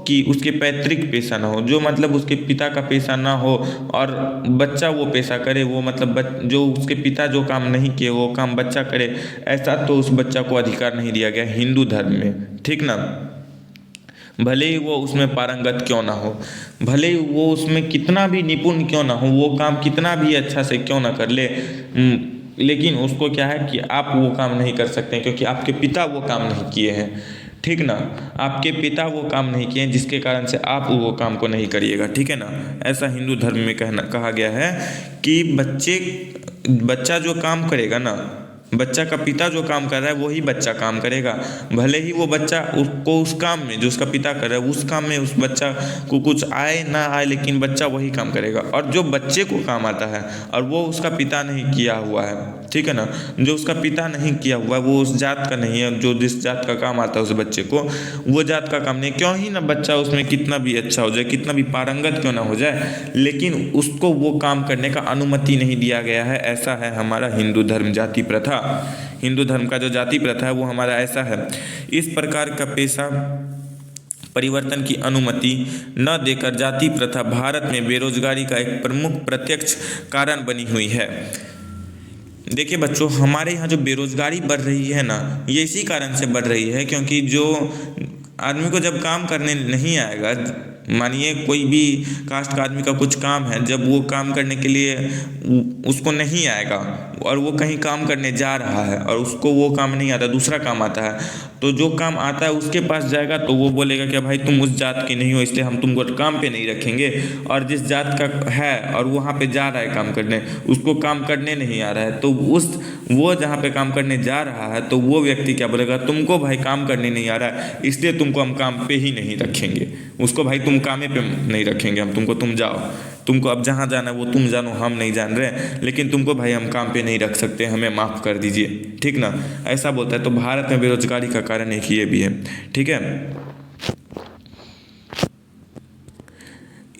A: कि उसके पैतृक पेशा ना हो, जो मतलब उसके पिता का पेशा ना हो और बच्चा वो पेशा करे, वो मतलब जो उसके पिता जो काम नहीं किए वो काम बच्चा करे, ऐसा तो उस बच्चा को अधिकार नहीं दिया गया हिंदू धर्म में, ठीक ना। भले ही वो उसमें पारंगत क्यों ना हो, भले ही वो उसमें कितना भी निपुण क्यों ना हो, वो काम कितना भी अच्छा से क्यों ना कर ले, लेकिन उसको क्या है कि आप वो काम नहीं कर सकते क्योंकि आपके पिता वो काम नहीं किए हैं, ठीक ना। आपके पिता वो काम नहीं किए हैं जिसके कारण से आप वो काम को नहीं करिएगा, ठीक है ना। ऐसा हिंदू धर्म में कहा गया है कि बच्चा जो काम करेगा ना, बच्चा का पिता जो काम कर रहा है वही बच्चा काम करेगा, भले ही वो बच्चा उसको उस काम में जो उसका पिता कर रहा है उस काम में उस बच्चा को कुछ आए ना आए, लेकिन बच्चा वही काम करेगा। और जो बच्चे को काम आता है और वो उसका पिता नहीं किया हुआ है, ठीक है ना, जो उसका पिता नहीं किया हुआ है वो उस जात का नहीं है, जो जिस जात का काम आता है उस बच्चे को वो जात का काम नहीं, क्यों ही ना बच्चा उसमें कितना भी अच्छा हो जाए, कितना भी पारंगत क्यों ना हो जाए, लेकिन उसको वो काम करने का अनुमति नहीं दिया गया है। ऐसा है हमारा हिंदू धर्म जाति प्रथा। हिंदू धर्म का जो जाति प्रथा है वो हमारा ऐसा है। इस प्रकार का पेशा परिवर्तन की अनुमति न देकर जाति प्रथा भारत में बेरोजगारी का एक प्रमुख प्रत्यक्ष कारण बनी हुई है। देखिए बच्चों, हमारे यहाँ जो बेरोजगारी बढ़ रही है ना, ये इसी कारण से बढ़ रही है क्योंकि जो आदमी को जब काम करने नहीं आएगा, मानिए कोई भी कास्ट का आदमी का कुछ काम है, जब वो काम करने के लिए उसको नहीं आएगा और वो कहीं काम करने जा रहा है और उसको वो काम नहीं आता, दूसरा काम आता है, तो जो काम आता है उसके पास जाएगा तो वो बोलेगा कि भाई तुम उस जात के नहीं हो इसलिए हम तुमको काम पे नहीं रखेंगे। और जिस जात का है और वहाँ पे जा रहा है काम करने, उसको काम करने नहीं आ रहा है, तो वो जहाँ पे काम करने जा रहा है तो वो व्यक्ति क्या बोलेगा, तुमको भाई काम करने नहीं आ रहा है इसलिए तुमको हम काम पे ही नहीं रखेंगे, उसको भाई तुम कामे पे नहीं रखेंगे हम तुमको, तुम जाओ, तुमको अब जहाँ जाना है वो तुम जानो, हम नहीं जान रहे, लेकिन तुमको भाई हम काम पे नहीं रख सकते, हमें माफ़ कर दीजिए, ठीक ना। ऐसा बोलता है। तो भारत में बेरोजगारी का कारण एक ये भी है, ठीक है।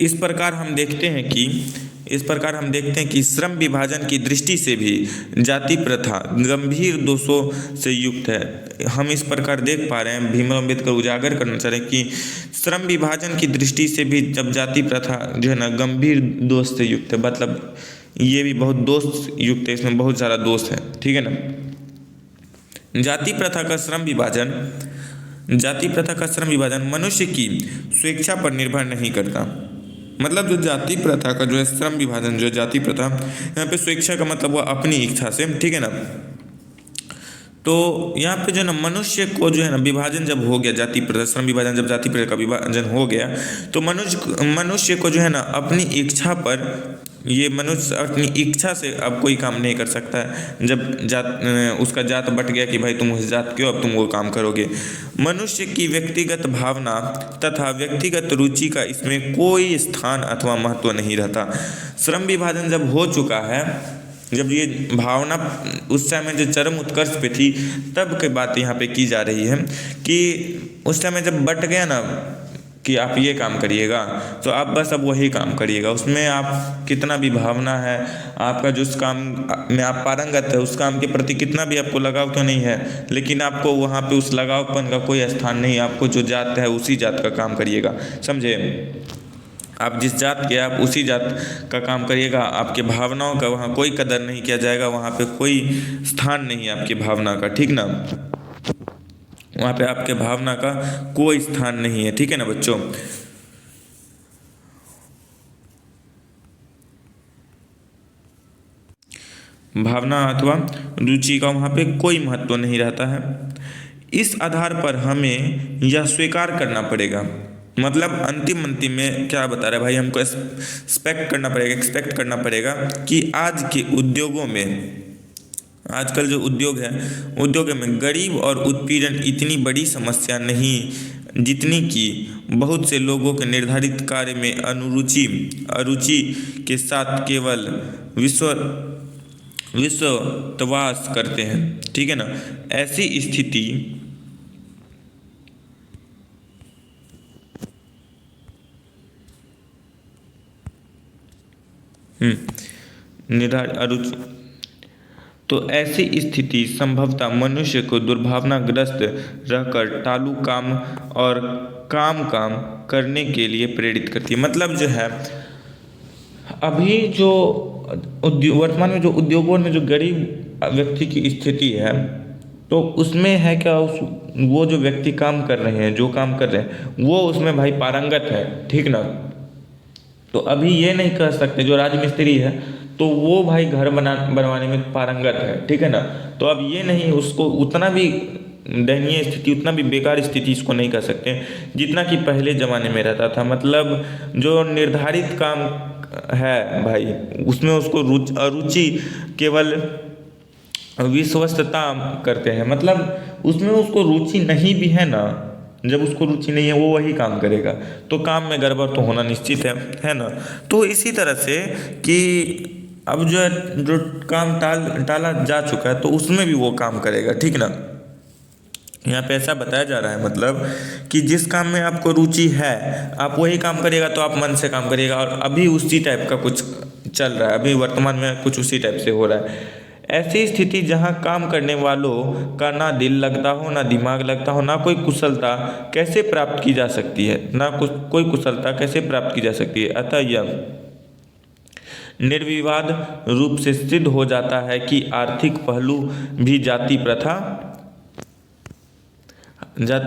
A: इस प्रकार हम देखते हैं कि इस प्रकार हम देखते हैं कि श्रम विभाजन की दृष्टि से भी जाति प्रथा गंभीर दोषों से युक्त है। हम इस प्रकार देख पा रहे हैं, भीमराव अम्बेडकर उजागर करना चाह रहे हैं कि श्रम विभाजन की दृष्टि से भी जब जाति प्रथा जो है ना गंभीर दोष से युक्त है, मतलब ये भी बहुत दोष युक्त है, इसमें बहुत सारा दोष है, ठीक है ना। जाति प्रथा का श्रम विभाजन मनुष्य की स्वेच्छा पर निर्भर नहीं करता। मतलब जो जाति प्रथा का जो है श्रम विभाजन, जो जाति प्रथा, यहाँ पे स्वेच्छा का मतलब वो अपनी इच्छा से, ठीक है ना। तो यहाँ पे जो है ना मनुष्य को जो है ना विभाजन जब हो गया, जाति प्रथा श्रम विभाजन जब जाति प्रथा का विभाजन हो गया, तो मनुष्य को जो है ना अपनी इच्छा पर, ये मनुष्य अपनी इच्छा से अब कोई काम नहीं कर सकता है। जब उसका जात बट गया कि भाई तुम उस जात के हो, अब तुम वो काम करोगे। मनुष्य की व्यक्तिगत भावना तथा व्यक्तिगत रुचि का इसमें कोई स्थान अथवा महत्व नहीं रहता। श्रम विभाजन जब हो चुका है, जब ये भावना उस समय जो चरम उत्कर्ष पे थी, तब की बात यहाँ पे की जा रही है कि उस समय जब बट गया ना कि आप ये काम करिएगा, तो आप बस अब वही काम करिएगा। उसमें आप कितना भी भावना है, आपका जिस काम में आप पारंगत है, उस काम के प्रति कितना भी आपको लगाव क्यों नहीं है, लेकिन आपको वहाँ पे उस लगावपन का कोई स्थान नहीं। आपको जो जात है उसी जात का काम करिएगा, समझे। आप जिस जात के आप उसी जात का काम करिएगा। आपके भावनाओं का वहाँ कोई कदर नहीं किया जाएगा, वहाँ पे कोई स्थान नहीं है आपकी भावना का, ठीक ना। वहाँ पे आपके भावना का कोई स्थान नहीं है, ठीक है ना बच्चों। भावना अथवा रुचि का वहाँ पे कोई महत्व नहीं रहता है। इस आधार पर हमें यह स्वीकार करना पड़ेगा, मतलब अंतिम में क्या बता रहा है भाई, हमको एक्सपेक्ट करना पड़ेगा कि आज के उद्योगों में, आजकल जो उद्योग है, उद्योग में गरीब और उत्पीड़न इतनी बड़ी समस्या नहीं जितनी कि बहुत से लोगों के निर्धारित कार्य में अरुचि के साथ केवल विश्वास करते हैं, ठीक है ना। ऐसी स्थिति ऐसी स्थिति संभवतः मनुष्य को दुर्भावनाग्रस्त रहकर टालू काम और काम करने के लिए प्रेरित करती है। मतलब जो है अभी जो वर्तमान में जो उद्योगों में जो गरीब व्यक्ति की स्थिति है, तो उसमें है क्या, वो जो व्यक्ति काम कर रहे हैं, जो काम कर रहे हैं, वो उसमें भाई पारंगत है, ठीक ना। तो अभी ये नहीं कह सकते जो राजमिस्त्री है तो वो भाई घर बनवाने में पारंगत है, ठीक है ना। तो अब ये नहीं, उसको उतना भी दयनीय स्थिति, उतना भी बेकार स्थिति इसको नहीं कह सकते जितना कि पहले ज़माने में रहता था। मतलब जो निर्धारित काम है भाई, उसमें उसको अरुचि केवल विश्वस्तता करते हैं। मतलब उसमें उसको रुचि नहीं भी है ना, जब उसको रुचि नहीं है वो वही काम करेगा, तो काम में गड़बड़ तो होना निश्चित है ना। तो इसी तरह से कि अब जो काम टाला जा चुका है, तो उसमें भी वो काम करेगा, ठीक ना। यहाँ पे ऐसा बताया जा रहा है, मतलब कि जिस काम में आपको रुचि है आप वही काम करिएगा, तो आप मन से काम करिएगा। और अभी उसी टाइप का कुछ चल रहा है, अभी वर्तमान में कुछ उसी टाइप से हो रहा है। ऐसी स्थिति जहाँ काम करने वालों का ना दिल लगता हो, ना दिमाग लगता हो, ना कोई कुशलता कैसे प्राप्त की जा सकती है, कोई कुशलता कैसे प्राप्त की जा सकती है। अतः यह निर्विवाद रूप से सिद्ध हो जाता है कि आर्थिक पहलू भी जाति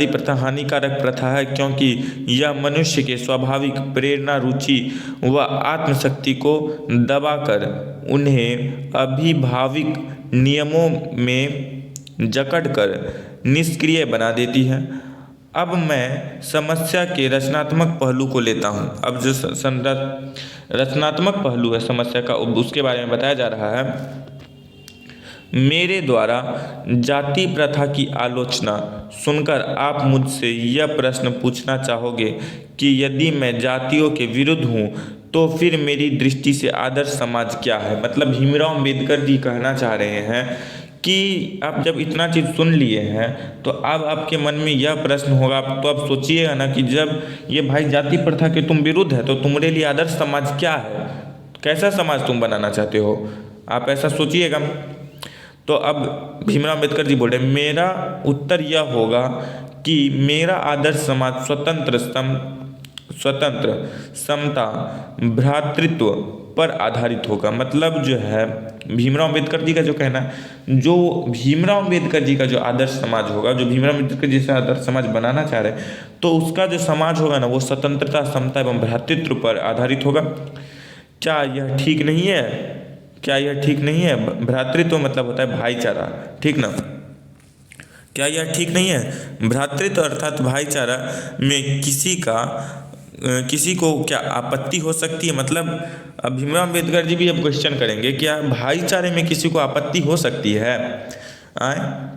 A: प्रथा हानिकारक प्रथा है, क्योंकि यह मनुष्य के स्वाभाविक प्रेरणा, रुचि व आत्मशक्ति को दबाकर उन्हें अभिभाविक नियमों में जकड़कर निष्क्रिय बना देती है। अब मैं समस्या के रचनात्मक पहलू को लेता हूँ। अब जो रचनात्मक पहलू है समस्या का, उसके बारे में बताया जा रहा है। मेरे द्वारा जाति प्रथा की आलोचना सुनकर आप मुझसे यह प्रश्न पूछना चाहोगे कि यदि मैं जातियों के विरुद्ध हूँ तो फिर मेरी दृष्टि से आदर्श समाज क्या है। मतलब भीमराव अम्बेडकर जी कहना चाह रहे हैं कि आप जब इतना चीज़ सुन लिए हैं तो अब आपके मन में यह प्रश्न होगा, तो आप सोचिएगा ना कि जब ये भाई जाति प्रथा के तुम विरुद्ध है तो तुम्हारे लिए आदर्श समाज क्या है। कैसा समाज तुम बनाना चाहते हो, आप ऐसा सोचिएगा। तो अब भीमराव अम्बेडकर जी बोल रहे हैं, मेरा उत्तर यह होगा कि मेरा आदर्श समाज स्वतंत्र, समता, भ्रातृत्व पर आधारित होगा। मतलब जो है भीमराव अम्बेडकर जी का जो कहना है, जो भीमराव अम्बेडकर जी का जो आदर्श समाज होगा, जो भीमराव अम्बेडकर जैसा आदर्श समाज बनाना चाह रहे हैं, तो उसका जो समाज होगा ना वो स्वतंत्रता, समता एवं भ्रातृत्व पर आधारित होगा। क्या यह ठीक नहीं है? क्या यह ठीक नहीं है? भ्रातृत्व मतलब होता है भाईचारा, ठीक ना? क्या यह ठीक नहीं है? भ्रातृत्व अर्थात भाईचारा में किसी को क्या आपत्ति हो सकती है? मतलब अब भीमराव अम्बेडकर जी भी अब क्वेश्चन करेंगे, क्या भाईचारे में किसी को आपत्ति हो सकती है?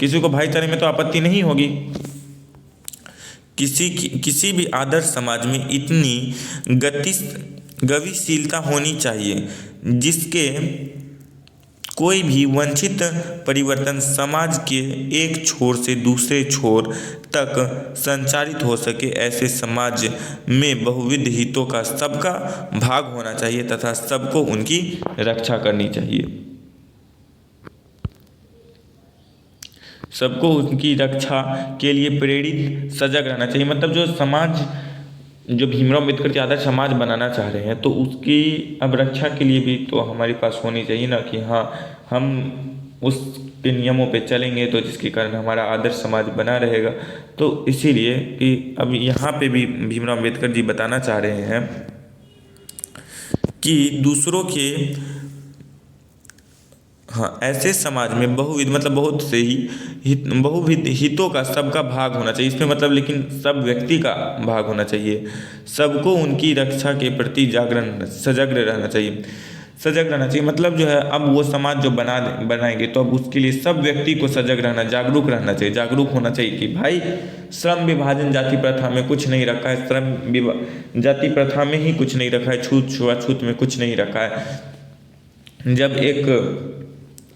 A: किसी को भाईचारे में तो आपत्ति नहीं होगी। किसी भी आदर्श समाज में इतनी गतिशीलता होनी चाहिए जिसके कोई भी वंचित परिवर्तन समाज के एक छोर से दूसरे छोर तक संचारित हो सके। ऐसे समाज में बहुविध हितों का सबका भाग होना चाहिए तथा सबको उनकी रक्षा करनी चाहिए। सबको उनकी रक्षा के लिए प्रेरित, सजग रहना चाहिए। मतलब जो समाज, जो भीमराव अम्बेडकर जी आदर्श समाज बनाना चाह रहे हैं, तो उसकी अब रक्षा के लिए भी तो हमारे पास होनी चाहिए ना, कि हाँ हम उसके नियमों पे चलेंगे तो जिसके कारण हमारा आदर्श समाज बना रहेगा। तो इसीलिए कि अब यहाँ पे भी भीमराव अम्बेडकर जी बताना चाह रहे हैं कि दूसरों के, हाँ, ऐसे समाज में बहुविध मतलब बहुत से ही बहुविध हितों का सबका भाग होना चाहिए। इसमें मतलब लेकिन सब व्यक्ति का भाग होना चाहिए। सबको उनकी रक्षा के प्रति सजग रहना चाहिए। मतलब जो है अब वो समाज जो बनाएंगे तो अब उसके लिए सब व्यक्ति को सजग रहना, जागरूक रहना चाहिए। जागरूक होना चाहिए कि भाई श्रम विभाजन जाति प्रथा में कुछ नहीं रखा है, जाति प्रथा में ही कुछ नहीं रखा है, छूआछूत में कुछ नहीं रखा है। जब एक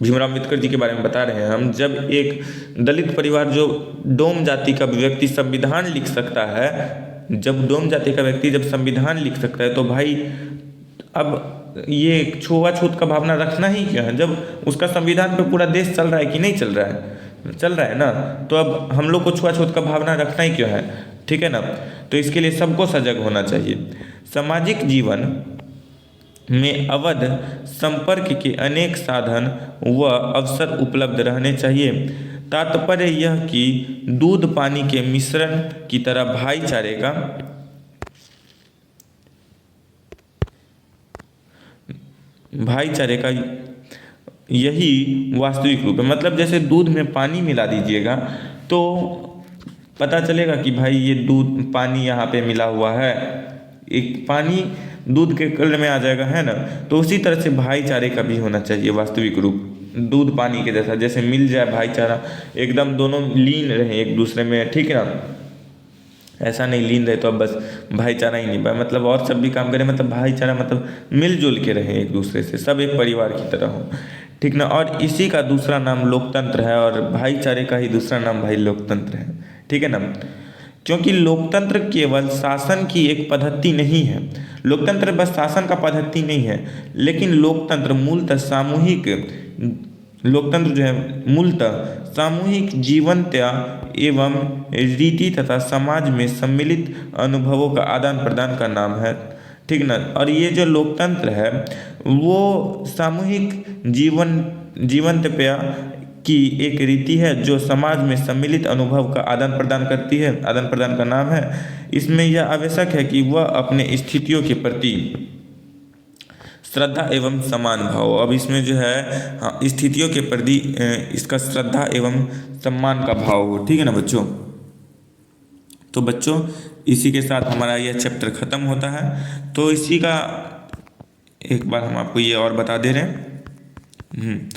A: भीमराव अम्बेडकर जी के बारे में बता रहे हैं हम, जब एक दलित परिवार जो डोम जाति का व्यक्ति संविधान लिख सकता है, जब डोम जाति का व्यक्ति जब संविधान लिख सकता है, तो भाई अब ये छुआछूत का भावना रखना ही क्या है? जब उसका संविधान पे पूरा देश चल रहा है कि नहीं चल रहा है? चल रहा है ना। तो अब हम लोग को छुआछूत का भावना रखना ही क्यों है? ठीक है ना। तो इसके लिए सबको सजग होना चाहिए। सामाजिक जीवन में अवध संपर्क के अनेक साधन व अवसर उपलब्ध रहने चाहिए। तात्पर्य यह कि दूध पानी के मिश्रण की तरह भाईचारे का यही वास्तविक रूप है। मतलब जैसे दूध में पानी मिला दीजिएगा तो पता चलेगा कि भाई ये दूध पानी यहाँ पे मिला हुआ है, एक पानी दूध के कलर में आ जाएगा, है ना। तो उसी तरह से भाईचारे का भी होना चाहिए वास्तविक रूप, दूध पानी के जैसा, जैसे मिल जाए भाईचारा, एकदम दोनों लीन रहे एक दूसरे में, ठीक है ना। ऐसा नहीं लीन रहे तो अब बस भाईचारा ही नहीं पाए, मतलब और सब भी काम करें, मतलब भाईचारा मतलब मिलजुल के रहें एक दूसरे से, सब एक परिवार की तरह हो, ठीक ना। और इसी का दूसरा नाम लोकतंत्र है, और भाईचारे का ही दूसरा नाम भाई लोकतंत्र है, ठीक है ना। क्योंकि लोकतंत्र केवल शासन की एक पद्धति नहीं है, लोकतंत्र बस शासन का पद्धति नहीं है, लेकिन लोकतंत्र जो है मूलतः सामूहिक जीवनता एवं रीति तथा समाज में सम्मिलित अनुभवों का आदान प्रदान का नाम है, ठीक ना। और ये जो लोकतंत्र है वो सामूहिक जीवनतया की एक रीति है जो समाज में सम्मिलित अनुभव का आदान प्रदान करती है, आदान प्रदान का नाम है। इसमें यह आवश्यक है कि वह अपने स्थितियों के प्रति श्रद्धा एवं समान भाव, अब इसमें जो है हाँ, स्थितियों के प्रति इसका श्रद्धा एवं सम्मान का भाव हो, ठीक है ना बच्चों। तो बच्चों इसी के साथ हमारा यह चैप्टर ख़त्म होता है। तो इसी का एक बार हम आपको ये और बता दे रहे हैं।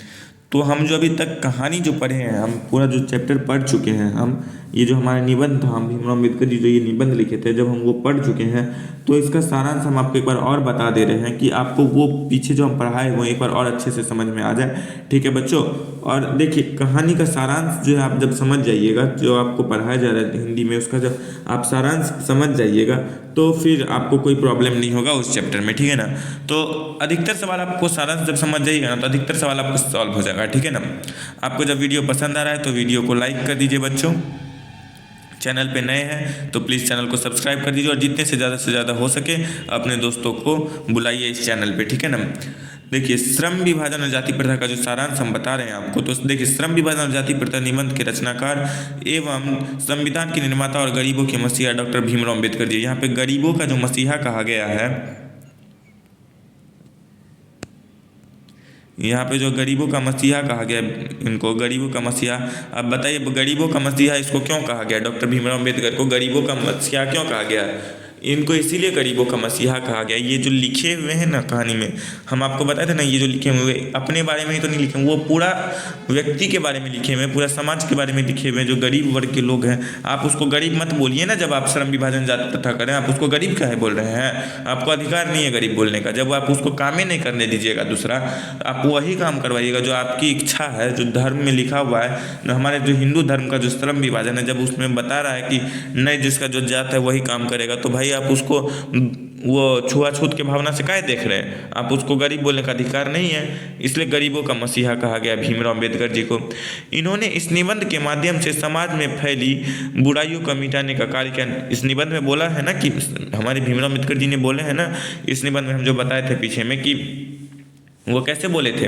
A: तो हम जो अभी तक कहानी जो पढ़े हैं, हम पूरा जो चैप्टर पढ़ चुके हैं, हम ये जो हमारा निबंध था, हम भीमराव अम्बेडकर जी जो ये निबंध लिखे थे, जब हम वो पढ़ चुके हैं तो इसका सारांश हम आपको एक बार और बता दे रहे हैं कि आपको वो पीछे जो हम पढ़ाए वो एक बार और अच्छे से समझ में आ जाए। ठीक है बच्चों, और देखिए कहानी का सारांश जो है आप जब समझ जाइएगा, जो आपको पढ़ाया जा रहा है हिंदी में, उसका जब आप सारांश समझ जाइएगा तो फिर आपको कोई प्रॉब्लम नहीं होगा उस चैप्टर में। ठीक है ना, तो अधिकतर सवाल आपको सारांश जब समझ जाइएगा ना तो अधिकतर सवाल आपको सॉल्व हो जाएगा। ठीक है ना, आपको जब वीडियो पसंद आ रहा है तो वीडियो को लाइक कर दीजिए बच्चों। चैनल पे नए हैं तो प्लीज़ चैनल को सब्सक्राइब कर दीजिए और जितने से ज़्यादा हो सके अपने दोस्तों को बुलाइए इस चैनल पे। ठीक है ना, देखिए श्रम विभाजन और जाति प्रथा का जो सारांश हम बता रहे हैं आपको, तो देखिए श्रम विभाजन और जाति प्रथा निबंध के रचनाकार एवं संविधान के निर्माता और गरीबों के मसीहा डॉक्टर भीमराव अम्बेडकर जी। यहाँ पे गरीबों का जो मसीहा कहा गया है, यहाँ पे जो गरीबों का मसीहा कहा गया, इनको गरीबों का मसीहा। अब बताइए गरीबों का मसीहा इसको क्यों कहा गया? डॉक्टर भीमराव अम्बेडकर को गरीबों का मसीहा क्यों कहा गया? इनको इसीलिए गरीबों का मसीहा कहा गया। ये जो लिखे हुए हैं ना कहानी में, हम आपको बताए थे ना, ये जो लिखे हुए अपने बारे में ही तो नहीं लिखे, वो पूरा व्यक्ति के बारे में लिखे हुए हैं, पूरा समाज के बारे में लिखे हुए हैं। जो गरीब वर्ग के लोग हैं, आप उसको गरीब मत बोलिए ना। जब आप श्रम विभाजन जाति प्रथा करें, आप उसको गरीब काहे बोल रहे हैं? आपको अधिकार नहीं है गरीब बोलने का। जब आप उसको काम ही नहीं करने दीजिएगा दूसरा, आप वही काम करवाइएगा जो आपकी इच्छा है, जो धर्म में लिखा हुआ है। हमारे जो हिंदू धर्म का जो श्रम विभाजन है, जब उसमें बता रहा है कि नहीं जिसका जो जात है वही काम करेगा, तो भाई आप उसको वो छुआछूत के भावना से काहे देख रहे हैं? आप उसको गरीब बोलने का अधिकार नहीं है। इसलिए गरीबों का मसीहा कहा गया भीमराव अम्बेडकर जी को। इन्होंने इस निबंध के माध्यम से समाज में फैली बुराइयों को मिटाने का कार्य किया। इस निबंध में बोला है ना कि हमारे भीमराव अम्बेडकर जी ने बोले हैं ना इस निबंध में, हम जो बताए थे पीछे में, कि वो कैसे बोले थे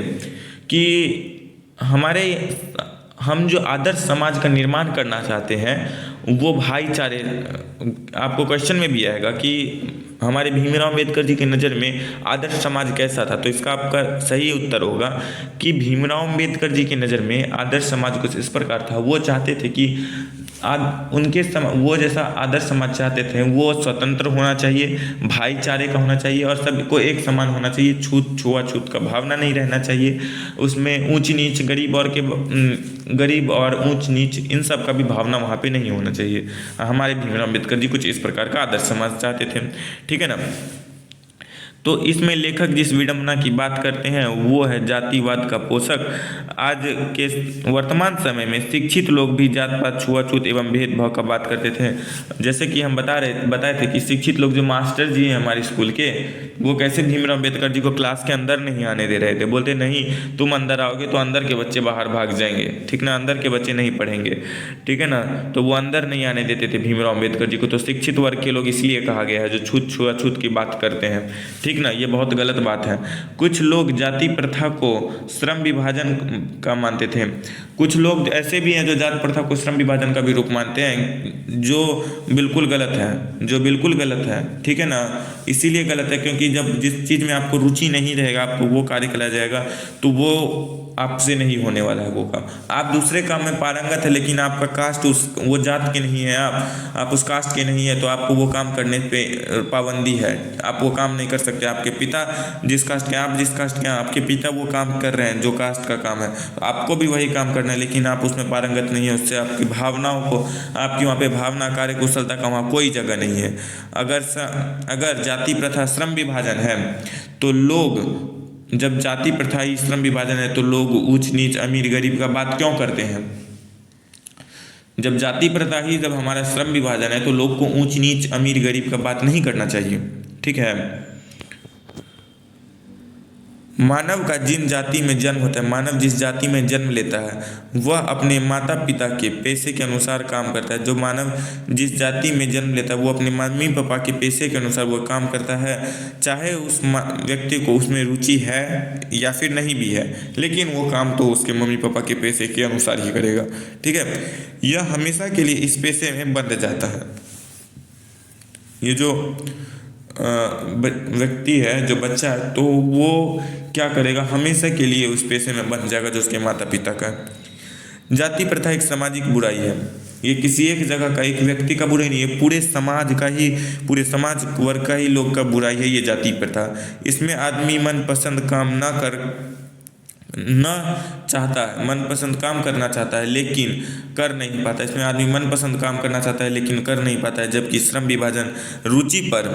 A: कि हम जो आदर्श समाज का निर्माण करना चाहते हैं वो भाईचारे। आपको क्वेश्चन में भी आएगा कि हमारे भीमराव अम्बेडकर जी की नज़र में आदर्श समाज कैसा था, तो इसका आपका सही उत्तर होगा कि भीमराव अम्बेडकर जी की नज़र में आदर्श समाज कुछ इस प्रकार था। वो चाहते थे कि वो जैसा आदर्श समाज चाहते थे, वो स्वतंत्र होना चाहिए, भाईचारे का होना चाहिए और सबको एक समान होना चाहिए, छुआछूत का भावना नहीं रहना चाहिए, उसमें ऊंच नीच गरीब और ऊंच नीच इन सब का भी भावना वहाँ पे नहीं होना चाहिए। हमारे भीमराव अम्बेडकर जी कुछ इस प्रकार का आदर्श समाज चाहते थे। ठीक है ना, तो इसमें लेखक जिस विडंबना की बात करते हैं वो है जातिवाद का पोषक। आज के वर्तमान समय में शिक्षित लोग भी जात पात, छुआछूत एवं भेदभाव का बात करते थे। जैसे कि हम बताए थे कि शिक्षित लोग जो मास्टर जी हैं हमारे स्कूल के, वो कैसे भीमराव अम्बेडकर जी को क्लास के अंदर नहीं आने दे रहे थे। बोलते नहीं, तुम अंदर आओगे तो अंदर के बच्चे बाहर भाग जाएंगे, ठीक ना, अंदर के बच्चे नहीं पढ़ेंगे। ठीक है ना, तो वो अंदर नहीं आने देते थे भीमराव अम्बेडकर जी को। तो शिक्षित वर्ग के लोग इसलिए कहा गया है जो छुआछूत की बात करते हैं। ठीक ना, ये बहुत गलत बात है। कुछ लोग जाति प्रथा को श्रम विभाजन का मानते थे। कुछ लोग ऐसे भी हैं जो जाति प्रथा को श्रम विभाजन का भी रूप मानते हैं, जो बिल्कुल गलत है। ठीक है ना, इसीलिए गलत है क्योंकि जब जिस चीज़ में आपको रुचि नहीं रहेगा, आपको वो कार्य कराया जाएगा तो वो आपसे नहीं होने वाला है वो काम। आप दूसरे काम में पारंगत है लेकिन आपका कास्ट वो जात के नहीं है, आप उस कास्ट के नहीं है, तो आपको वो काम करने पे पाबंदी है, आप वो काम नहीं कर सकते। आपके पिता जिस कास्ट के, आप जिस कास्ट के, आपके पिता वो काम कर रहे हैं जो कास्ट का काम है, आपको भी वही काम करना है, लेकिन आप उसमें पारंगत नहीं है। उससे आपकी भावनाओं को, आपकी वहाँ पे भावना कार्य कुशलता का वहाँ कोई जगह नहीं है। अगर जाति प्रथा श्रम विभाजन है तो लोग, जब जाति प्रथा ही श्रम विभाजन है तो लोग ऊंच नीच अमीर गरीब का बात क्यों करते हैं? जब जाति प्रथा ही, जब हमारा श्रम विभाजन है तो लोग को ऊंच नीच अमीर गरीब का बात नहीं करना चाहिए। ठीक है, मानव का जिन जाति में जन्म होता है, मानव जिस जाति में जन्म लेता है वह अपने माता पिता के पेशे के अनुसार काम करता है। जो मानव जिस जाति में जन्म लेता है वो अपने मम्मी पापा के पेशे के अनुसार वो काम करता है, चाहे उस व्यक्ति को उसमें रुचि है या फिर नहीं भी है, लेकिन वो काम तो उसके मम्मी पापा के पेशे के अनुसार ही करेगा। ठीक है, यह हमेशा के लिए इस पेशे में बंध जाता है। ये जो व्यक्ति है, जो बच्चा है, तो वो क्या करेगा, हमेशा के लिए उस पेशे में बन जाएगा जो उसके माता पिता का है। जाति प्रथा एक सामाजिक बुराई है। ये किसी एक जगह का, एक व्यक्ति का बुराई नहीं है, पूरे समाज वर्ग का ही लोग का बुराई है ये जाति प्रथा। इसमें आदमी मन पसंद काम ना न चाहता है, मनपसंद काम करना चाहता है लेकिन कर नहीं पाता। इसमें आदमी मनपसंद काम करना चाहता है लेकिन कर नहीं पाता है, जबकि श्रम विभाजन रुचि पर,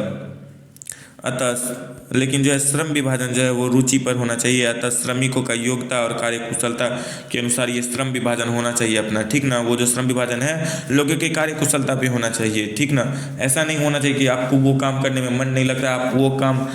A: अतः लेकिन जो है श्रम विभाजन जो है वो रुचि पर होना चाहिए। अतः श्रमिकों का योग्यता और कार्यकुशलता के अनुसार ये श्रम विभाजन होना चाहिए अपना, ठीक ना। वो जो श्रम विभाजन है लोगों के कार्यकुशलता पे होना चाहिए, ठीक ना। ऐसा नहीं होना चाहिए कि आपको वो काम करने में मन नहीं लगता आप वो काम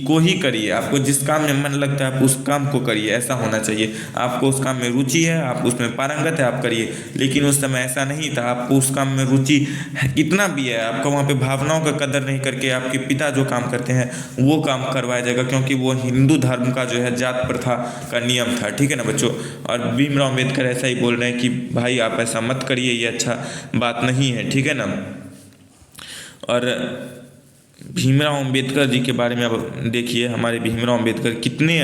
A: को ही करिए। आपको जिस काम में मन लगता है आप उस काम को करिए, ऐसा होना चाहिए। आपको उस काम में रुचि है, आप उसमें पारंगत है, आप करिए। लेकिन उस समय ऐसा नहीं था, आपको उस काम में रुचि कितना भी है, आपको वहाँ पे भावनाओं का कदर नहीं करके आपके पिता जो काम करते हैं वो काम करवाया जाएगा, क्योंकि वो हिंदू धर्म का जो है जात प्रथा का नियम था, ठीक है ना बच्चों। और भीमराव अम्बेडकर ऐसा ही बोल रहे हैं कि भाई आप ऐसा मत करिए, ये अच्छा बात नहीं है, ठीक है ना। और भीमराव अम्बेडकर जी के बारे में अब देखिए, हमारे भीमराव अम्बेडकर कितने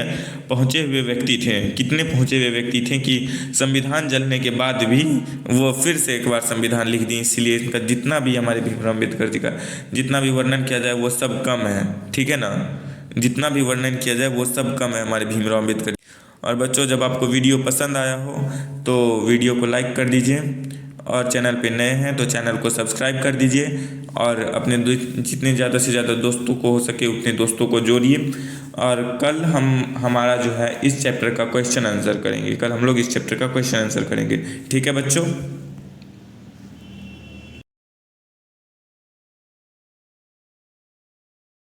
A: पहुँचे हुए व्यक्ति थे, कितने पहुँचे हुए व्यक्ति थे कि संविधान जलने के बाद भी वो फिर से एक बार संविधान लिख दिए। इसलिए इनका जितना भी हमारे भीमराव अम्बेडकर जी का जितना भी वर्णन किया जाए वो सब कम है, ठीक है ना। जितना भी वर्णन किया जाए वो सब कम है हमारे भीमराव अम्बेडकर। और बच्चों जब आपको वीडियो पसंद आया हो तो वीडियो को लाइक कर दीजिए, और चैनल पे नए हैं तो चैनल को सब्सक्राइब कर दीजिए, और अपने जितने ज़्यादा से ज़्यादा दोस्तों को हो सके उतने दोस्तों को जोड़िए। और कल हमारा जो है इस चैप्टर का क्वेश्चन आंसर करेंगे, कल हम लोग इस चैप्टर का क्वेश्चन आंसर करेंगे, ठीक है बच्चों।